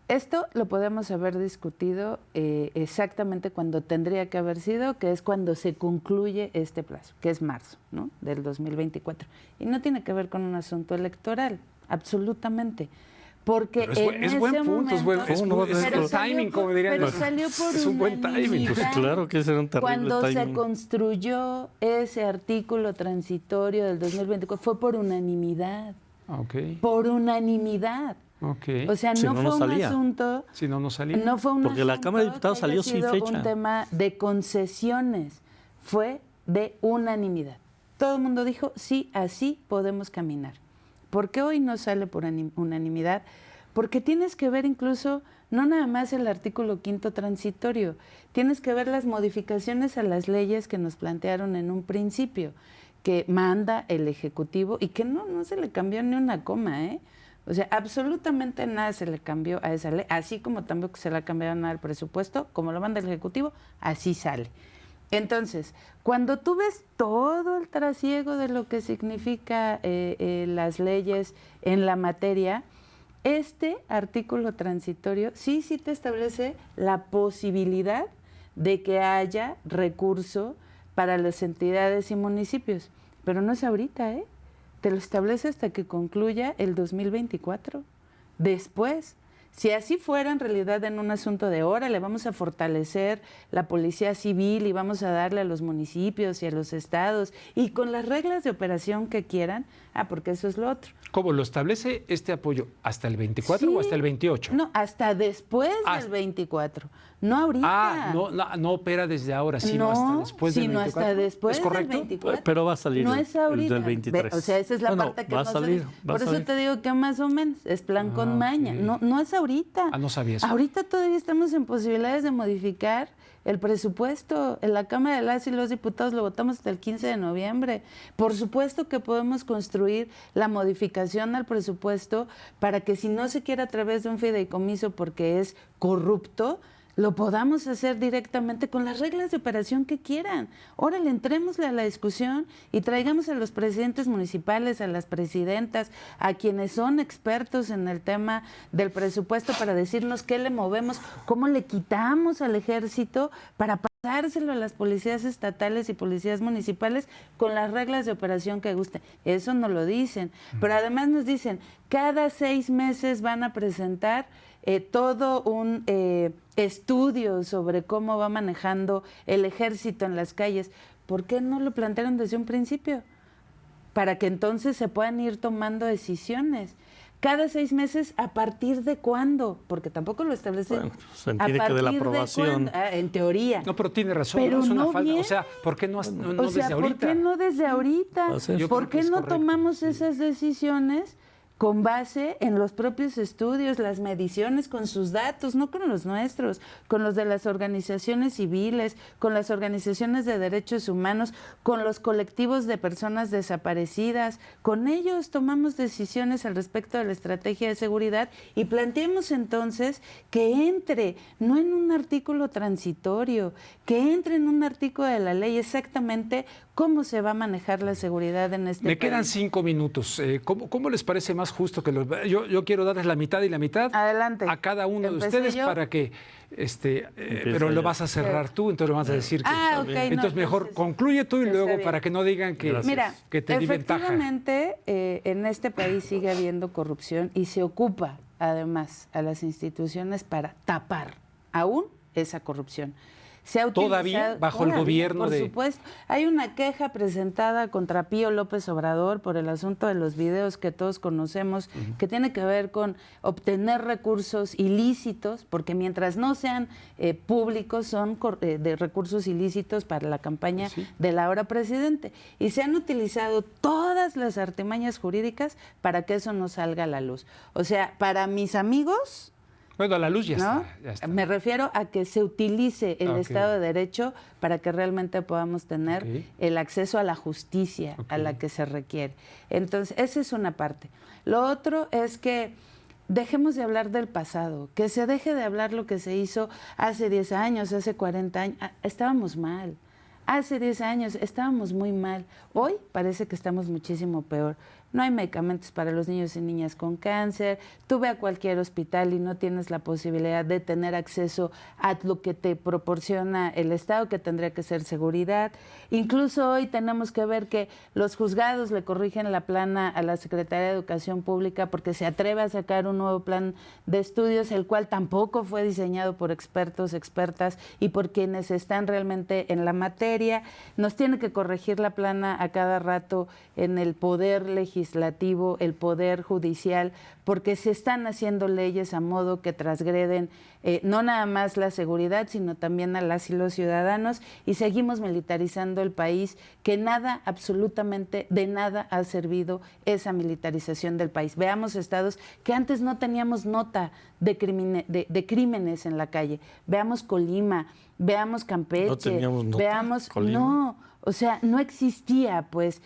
J: Esto lo podemos haber discutido exactamente cuando tendría que haber sido, que es cuando se concluye este plazo, que es marzo, ¿no?, del 2024. Y no tiene que ver con un asunto electoral, absolutamente. Porque
E: es buen punto, es buen timing, como dirían.
J: Pero salió por
E: es un buen timing.
K: Pues claro que ese era un terrible
J: cuando
K: timing.
J: se construyó ese artículo transitorio del 2024, fue por unanimidad.
E: Okay.
J: Por unanimidad.
E: Okay.
J: O sea, no fue un asunto.
E: Si no salía.
J: No fue un
K: Porque la Cámara de Diputados salió sin fecha.
J: Un tema de concesiones. Fue de unanimidad. Todo el mundo dijo, sí, así podemos caminar. ¿Por qué hoy no sale por unanimidad? Porque tienes que ver incluso, no nada más el artículo 5º transitorio, tienes que ver las modificaciones a las leyes que nos plantearon en un principio, que manda el Ejecutivo y que no se le cambió ni una coma, ¿eh? O sea, absolutamente nada se le cambió a esa ley, así como tampoco se le ha cambiado nada al presupuesto, como lo manda el Ejecutivo, así sale. Entonces, cuando tú ves todo el trasiego de lo que significa las leyes en la materia, este artículo transitorio sí te establece la posibilidad de que haya recurso para las entidades y municipios, pero no es ahorita, te lo establece hasta que concluya el 2024. Después, Si así fuera en realidad en un asunto de hora, le vamos a fortalecer la policía civil y vamos a darle a los municipios y a los estados y con las reglas de operación que quieran, porque eso es lo otro.
E: ¿Cómo lo establece este apoyo? ¿Hasta el 24 o hasta el 28?
J: No, hasta después del 24, no ahorita.
E: No opera desde ahora, sino hasta después del 24.
J: Hasta después
E: ¿Es correcto?
J: del 24.
K: Pero va a salir
J: no es ahorita.
K: del 23.
J: O sea, esa es la parte que
K: va a
J: no
K: salir.
J: Por eso te digo que más o menos es plan con maña.
E: Okay.
J: No es ahorita.
E: No sabía eso.
J: Ahorita todavía estamos en posibilidades de modificar el presupuesto. En la Cámara de las y los Diputados lo votamos hasta el 15 de noviembre. Por supuesto que podemos construir la modificación al presupuesto para que si no se quiere a través de un fideicomiso porque es corrupto, lo podamos hacer directamente con las reglas de operación que quieran. Órale, entrémosle a la discusión y traigamos a los presidentes municipales, a las presidentas, a quienes son expertos en el tema del presupuesto para decirnos qué le movemos, cómo le quitamos al ejército para pasárselo a las policías estatales y policías municipales con las reglas de operación que gusten. Eso no lo dicen, pero además nos dicen, cada 6 meses van a presentar todo un estudio sobre cómo va manejando el ejército en las calles. ¿Por qué no lo plantearon desde un principio? Para que entonces se puedan ir tomando decisiones. Cada 6 meses, ¿a partir de cuándo? Porque tampoco lo establecen.
K: Bueno, se entiende que de la aprobación.
J: En teoría.
E: No, pero tiene razón.
J: Pero
E: es una
J: no
E: falta.
J: bien.
E: O sea, ¿por qué no desde ahorita?
J: ¿Por qué no desde ahorita? ¿Por qué no tomamos esas decisiones con base en los propios estudios, las mediciones, con sus datos, no con los nuestros, con los de las organizaciones civiles, con las organizaciones de derechos humanos, con los colectivos de personas desaparecidas? Con ellos tomamos decisiones al respecto de la estrategia de seguridad y planteemos entonces que entre, no en un artículo transitorio, que entre en un artículo de la ley exactamente cómo se va a manejar la seguridad en este país.
E: Me quedan 5 minutos. ¿Cómo les parece más justo que yo quiero darles la mitad y la mitad a cada uno de ustedes para que pero lo vas a cerrar tú, entonces lo vas a decir que entonces mejor concluye tú y luego para que no digan que te di ventaja.
J: Efectivamente, en este país sigue habiendo corrupción y se ocupa además a las instituciones para tapar aún esa corrupción.
E: Todavía bajo el gobierno
J: por supuesto. Hay una queja presentada contra Pío López Obrador por el asunto de los videos que todos conocemos, que tiene que ver con obtener recursos ilícitos, porque mientras no sean públicos son de recursos ilícitos para la campaña del ahora presidente. Y se han utilizado todas las artimañas jurídicas para que eso no salga a la luz. O sea, para mis amigos...
E: Bueno, a la luz ya está.
J: Me refiero a que se utilice el Estado de Derecho para que realmente podamos tener el acceso a la justicia a la que se requiere. Entonces, esa es una parte. Lo otro es que dejemos de hablar del pasado, que se deje de hablar lo que se hizo hace 10 años, hace 40 años. Estábamos mal. Hace 10 años estábamos muy mal. Hoy parece que estamos muchísimo peor. No hay medicamentos para los niños y niñas con cáncer. Tú ve a cualquier hospital y no tienes la posibilidad de tener acceso a lo que te proporciona el Estado, que tendría que ser seguridad. Incluso hoy tenemos que ver que los juzgados le corrigen la plana a la Secretaría de Educación Pública porque se atreve a sacar un nuevo plan de estudios, el cual tampoco fue diseñado por expertos, expertas y por quienes están realmente en la materia. Nos tiene que corregir la plana a cada rato en el poder legislativo, el poder judicial, porque se están haciendo leyes a modo que transgreden no nada más la seguridad, sino también a las y los ciudadanos, y seguimos militarizando el país, que nada, absolutamente de nada ha servido esa militarización del país. Veamos estados que antes no teníamos nota de crímenes en la calle. Veamos Colima, veamos Campeche,
K: no teníamos nota.
J: Veamos
K: Colima.
J: No, o sea, no existía, pues.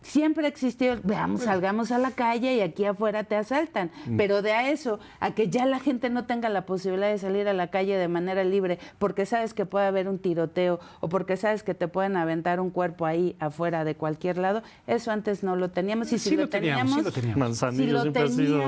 J: Siempre existió, veamos, salgamos a la calle y aquí afuera te asaltan, pero de a eso, a que ya la gente no tenga la posibilidad de salir a la calle de manera libre porque sabes que puede haber un tiroteo o porque sabes que te pueden aventar un cuerpo ahí afuera de cualquier lado, eso antes no lo teníamos. Y si lo teníamos,
K: Manzanillo siempre ha sido...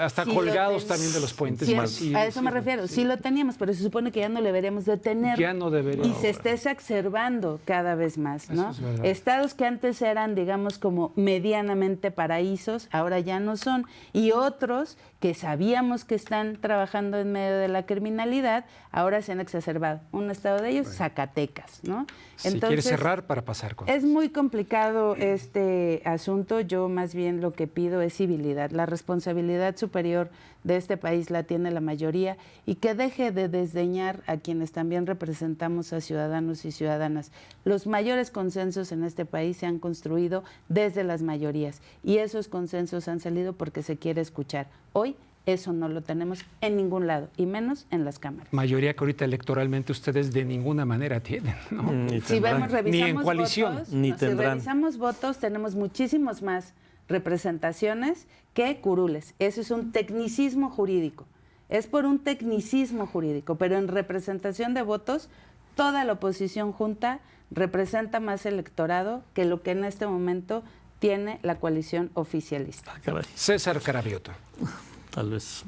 E: hasta colgados también de los puentes.
J: A eso me refiero, sí lo teníamos, pero se supone que ya no le deberíamos de tener.
E: Ya no debería.
J: Y se está exacerbando cada vez más, ¿no? Estados que antes eran, digamos, digamos, como medianamente paraísos, ahora ya no son. Y otros que sabíamos que están trabajando en medio de la criminalidad, ahora se han exacerbado. Un estado de ellos, Zacatecas, ¿no?
E: Si quieres cerrar para pasar con...
J: Es muy complicado este asunto. Yo más bien lo que pido es civilidad. La responsabilidad superior de este país la tiene la mayoría y que deje de desdeñar a quienes también representamos a ciudadanos y ciudadanas. Los mayores consensos en este país se han construido desde las mayorías y esos consensos han salido porque se quiere escuchar. Hoy eso no lo tenemos en ningún lado, y menos en las cámaras.
E: Mayoría que ahorita electoralmente ustedes de ninguna manera tienen, ¿no?
J: Si revisamos
E: ni en coalición.
J: Votos, si revisamos votos, tenemos muchísimos más representaciones que curules. Eso es un tecnicismo jurídico. Es por un tecnicismo jurídico, pero en representación de votos, toda la oposición junta representa más electorado que lo que en este momento tiene la coalición oficialista.
E: César Carabiotto.
K: Tal vez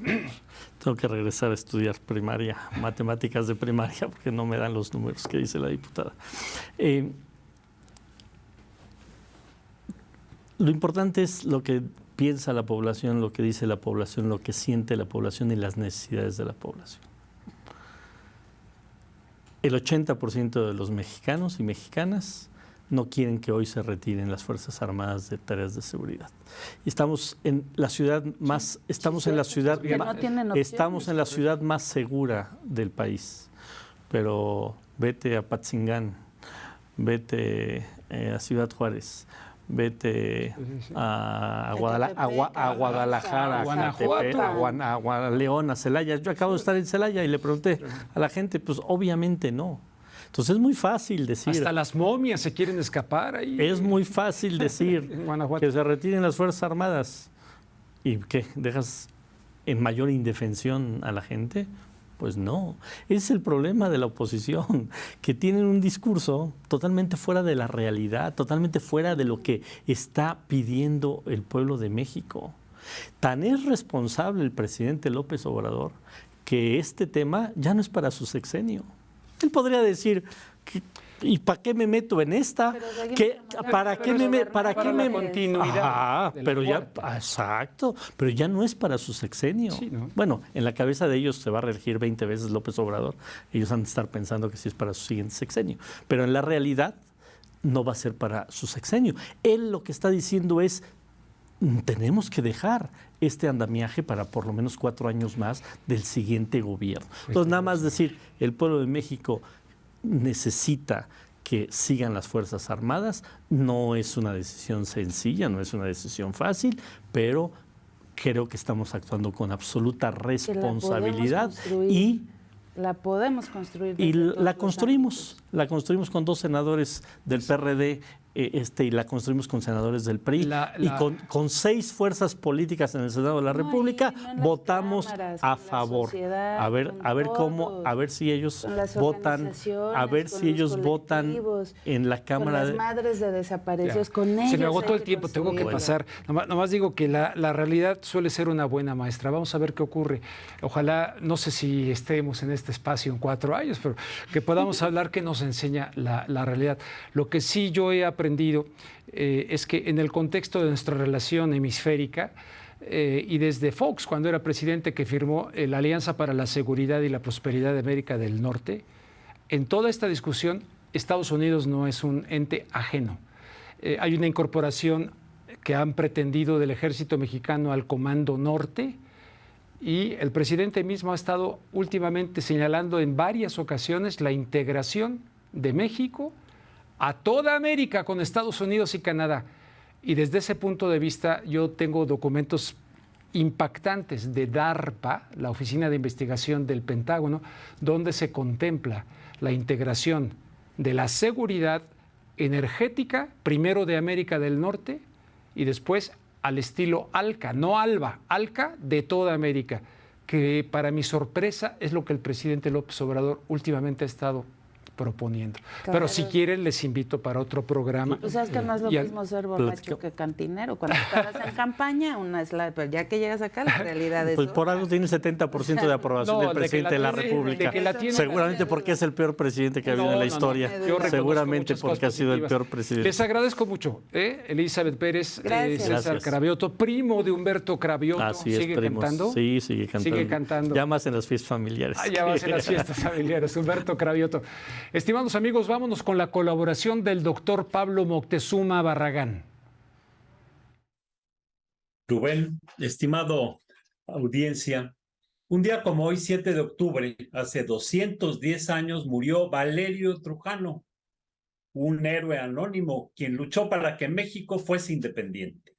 K: tengo que regresar a estudiar primaria, matemáticas de primaria, porque no me dan los números que dice la diputada. Lo importante es lo que piensa la población, lo que dice la población, lo que siente la población y las necesidades de la población. El 80% de los mexicanos y mexicanas no quieren que hoy se retiren las Fuerzas Armadas de tareas de seguridad. Y estamos en la ciudad más, estamos en la ciudad más segura del país. Pero vete a Patzingán, vete a Ciudad Juárez, vete a Guadalajara, a León, a Celaya. Yo acabo de estar en Celaya y le pregunté a la gente, pues obviamente no. Entonces es muy fácil decir...
E: Hasta las momias se quieren escapar ahí.
K: Es muy fácil decir que se retiren las Fuerzas Armadas. ¿Y qué? ¿Dejas en mayor indefensión a la gente? Pues no. Ese es el problema de la oposición, que tienen un discurso totalmente fuera de la realidad, totalmente fuera de lo que está pidiendo el pueblo de México. Tan es responsable el presidente López Obrador que este tema ya no es para su sexenio. Él podría decir, ¿y para qué me meto en esta? ¿Para qué me continuidad? Pero ya, exacto, pero ya no es para su sexenio. Sí, ¿no? Bueno, en la cabeza de ellos se va a reelegir 20 veces López Obrador. Ellos han de estar pensando que sí es para su siguiente sexenio. Pero en la realidad no va a ser para su sexenio. Él lo que está diciendo es, tenemos que dejar este andamiaje para por lo menos 4 años más del siguiente gobierno. Entonces, nada más decir, el pueblo de México necesita que sigan las Fuerzas Armadas. No es una decisión sencilla, no es una decisión fácil, pero creo que estamos actuando con absoluta responsabilidad y
J: la podemos construir.
K: Y la construimos con 2 senadores del PRD y la construimos con senadores del PRI y con 6 fuerzas políticas en el Senado de la República votamos a favor. A ver si ellos votan, en la Cámara
J: con las madres de desaparecidos, con ellos.
E: Se me agotó el tiempo, tengo que pasar. Nomás digo que la realidad suele ser una buena maestra. Vamos a ver qué ocurre. Ojalá, no sé si estemos en este espacio en 4 años, pero que podamos hablar que nos enseña la realidad. Lo que sí yo he aprendido es que en el contexto de nuestra relación hemisférica y desde Fox, cuando era presidente, que firmó la Alianza para la Seguridad y la Prosperidad de América del Norte, en toda esta discusión Estados Unidos no es un ente ajeno. Hay una incorporación que han pretendido del ejército mexicano al Comando Norte y el presidente mismo ha estado últimamente señalando en varias ocasiones la integración de México a toda América con Estados Unidos y Canadá. Y desde ese punto de vista yo tengo documentos impactantes de DARPA, la Oficina de Investigación del Pentágono, donde se contempla la integración de la seguridad energética, primero de América del Norte y después al estilo ALCA, no ALBA, ALCA de toda América, que para mi sorpresa es lo que el presidente López Obrador últimamente ha estado proponiendo.
J: Claro.
E: Pero si quieren, les invito para otro programa.
J: Pues es que no es lo mismo ser borracho que cantinero. Cuando estabas en campaña, una es la... Pero ya que llegas acá, la realidad es...
K: Pues por algo tiene el 70% de aprobación del presidente de la República. Seguramente porque es el peor presidente que ha habido en la historia. Seguramente porque ha sido el peor presidente.
E: Les agradezco mucho. Elizabeth Pérez, César Cravioto, primo de Humberto Cravioto.
K: Así es,
E: ¿Sigue cantando?
K: Sí, sigue cantando.
E: Sigue cantando.
K: Ya más en las fiestas familiares.
E: Ya más en las fiestas familiares. Humberto Cravioto. Estimados amigos, vámonos con la colaboración del doctor Pablo Moctezuma Barragán.
P: Rubén, estimado audiencia, un día como hoy, 7 de octubre, hace 210 años, murió Valerio Trujano, un héroe anónimo quien luchó para que México fuese independiente.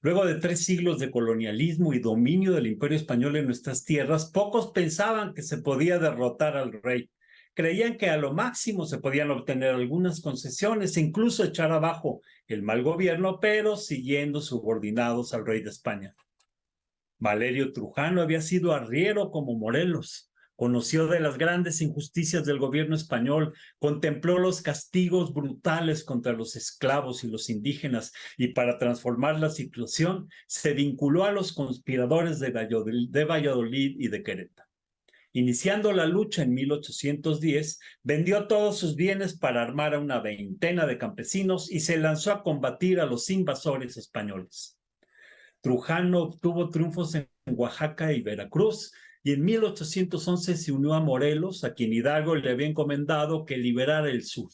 P: Luego de 3 siglos de colonialismo y dominio del Imperio Español en nuestras tierras, pocos pensaban que se podía derrotar al rey. Creían que a lo máximo se podían obtener algunas concesiones e incluso echar abajo el mal gobierno, pero siguiendo subordinados al rey de España. Valerio Trujano había sido arriero como Morelos, conoció de las grandes injusticias del gobierno español, contempló los castigos brutales contra los esclavos y los indígenas, y para transformar la situación se vinculó a los conspiradores de Valladolid y de Querétaro. Iniciando la lucha en 1810, vendió todos sus bienes para armar a una veintena de campesinos y se lanzó a combatir a los invasores españoles. Trujano obtuvo triunfos en Oaxaca y Veracruz, y en 1811 se unió a Morelos, a quien Hidalgo le había encomendado que liberara el sur.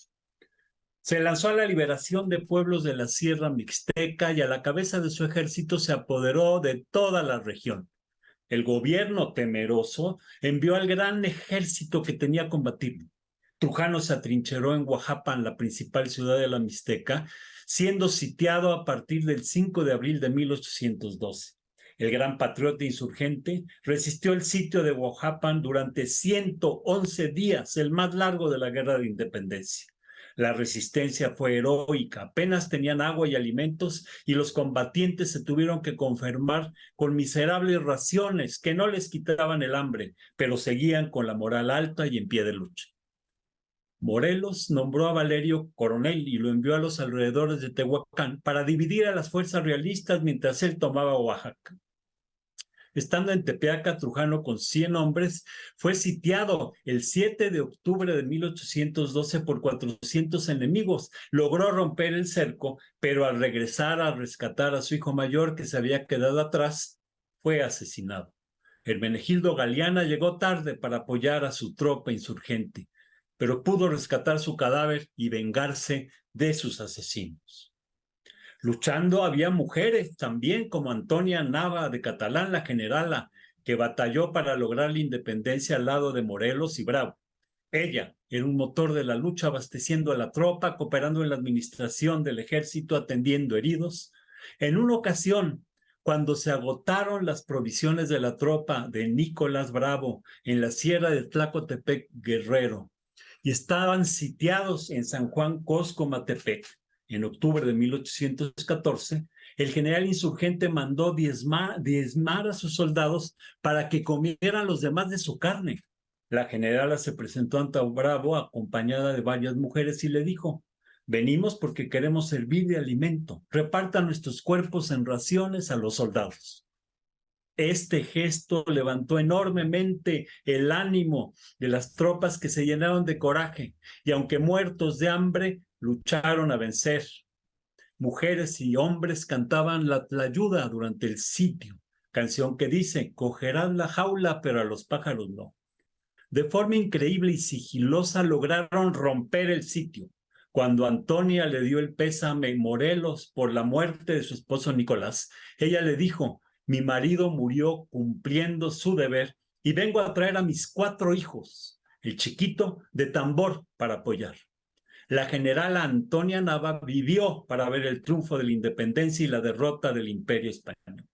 P: Se lanzó a la liberación de pueblos de la Sierra Mixteca y a la cabeza de su ejército se apoderó de toda la región. El gobierno, temeroso, envió al gran ejército que tenía a combatirlo. Trujano se atrincheró en Oaxapan, la principal ciudad de la Mixteca, siendo sitiado a partir del 5 de abril de 1812. El gran patriota insurgente resistió el sitio de Oaxapan durante 111 días, el más largo de la Guerra de Independencia. La resistencia fue heroica, apenas tenían agua y alimentos y los combatientes se tuvieron que conformar con miserables raciones que no les quitaban el hambre, pero seguían con la moral alta y en pie de lucha. Morelos nombró a Valerio coronel y lo envió a los alrededores de Tehuacán para dividir a las fuerzas realistas mientras él tomaba Oaxaca. Estando en Tepeaca, Trujano con 100 hombres fue sitiado el 7 de octubre de 1812 por 400 enemigos. Logró romper el cerco, pero al regresar a rescatar a su hijo mayor que se había quedado atrás, fue asesinado. Hermenegildo Galeana llegó tarde para apoyar a su tropa insurgente, pero pudo rescatar su cadáver y vengarse de sus asesinos. Luchando había mujeres también, como Antonia Nava de Catalán, la generala, que batalló para lograr la independencia al lado de Morelos y Bravo. Ella era un motor de la lucha, abasteciendo a la tropa, cooperando en la administración del ejército, atendiendo heridos. En una ocasión, cuando se agotaron las provisiones de la tropa de Nicolás Bravo en la sierra de Tlacotepec, Guerrero, y estaban sitiados en San Juan Coscomatepec, en octubre de 1814, el general insurgente mandó diezmar a sus soldados para que comieran los demás de su carne. La generala se presentó ante Bravo acompañada de varias mujeres y le dijo: venimos porque queremos servir de alimento, repartan nuestros cuerpos en raciones a los soldados. Este gesto levantó enormemente el ánimo de las tropas, que se llenaron de coraje y, aunque muertos de hambre, lucharon a vencer. Mujeres y hombres cantaban la tlayuda durante el sitio, canción que dice: cogerán la jaula, pero a los pájaros no. De forma increíble y sigilosa lograron romper el sitio. Cuando Antonia le dio el pésame a Morelos por la muerte de su esposo Nicolás, ella le dijo: mi marido murió cumpliendo su deber y vengo a traer a mis 4 hijos, el chiquito de tambor, para apoyar. La generala Antonia Nava vivió para ver el triunfo de la independencia y la derrota del Imperio Español.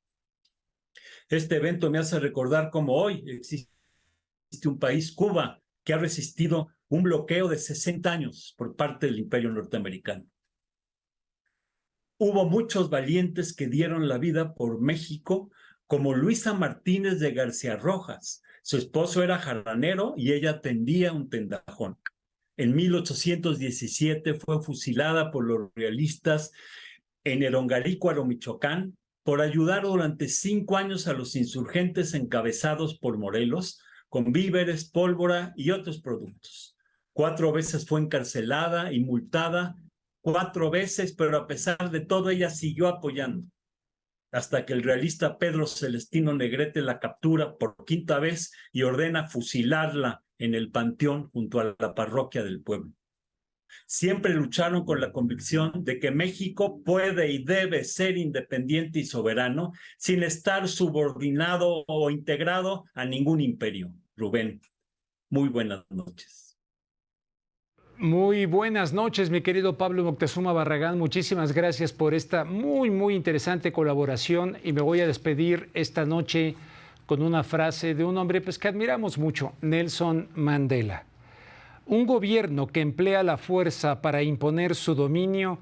P: Este evento me hace recordar cómo hoy existe un país, Cuba, que ha resistido un bloqueo de 60 años por parte del Imperio norteamericano. Hubo muchos valientes que dieron la vida por México, como Luisa Martínez de García Rojas. Su esposo era jardanero y ella tendía un tendajón. En 1817 fue fusilada por los realistas en Erongalícuaro, Michoacán, por ayudar durante 5 años a los insurgentes encabezados por Morelos con víveres, pólvora y otros productos. 4 veces fue encarcelada y multada, 4 veces, pero a pesar de todo ella siguió apoyando, hasta que el realista Pedro Celestino Negrete la captura por 5ª vez y ordena fusilarla en el panteón junto a la parroquia del pueblo. Siempre lucharon con la convicción de que México puede y debe ser independiente y soberano sin estar subordinado o integrado a ningún imperio. Rubén, muy buenas noches.
E: Muy buenas noches, mi querido Pablo Moctezuma Barragán. Muchísimas gracias por esta muy interesante colaboración y me voy a despedir esta noche con una frase de un hombre pues, que admiramos mucho, Nelson Mandela. Un gobierno que emplea la fuerza para imponer su dominio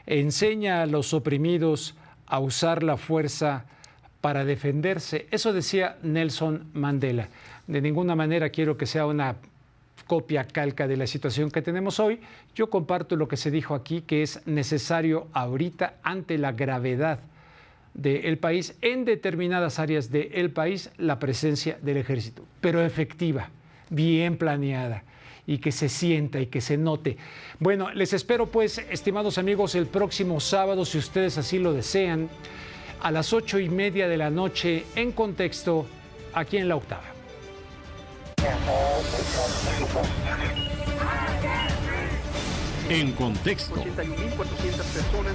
E: enseña a los oprimidos a usar la fuerza para defenderse. Eso decía Nelson Mandela. De ninguna manera quiero que sea una copia calca de la situación que tenemos hoy. Yo comparto lo que se dijo aquí, que es necesario ahorita, ante la gravedad del país, en determinadas áreas del país, la presencia del ejército, pero efectiva, bien planeada y que se sienta y que se note. Bueno, les espero pues, estimados amigos, el próximo sábado, si ustedes así lo desean, a las 8:30 de la noche, en Contexto, aquí en La Octava.
A: En Contexto.
D: 81.400 personas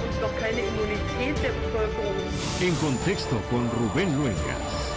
D: und noch keine Immunität der Bevölkerung.
A: En Contexto con Rubén Luengas.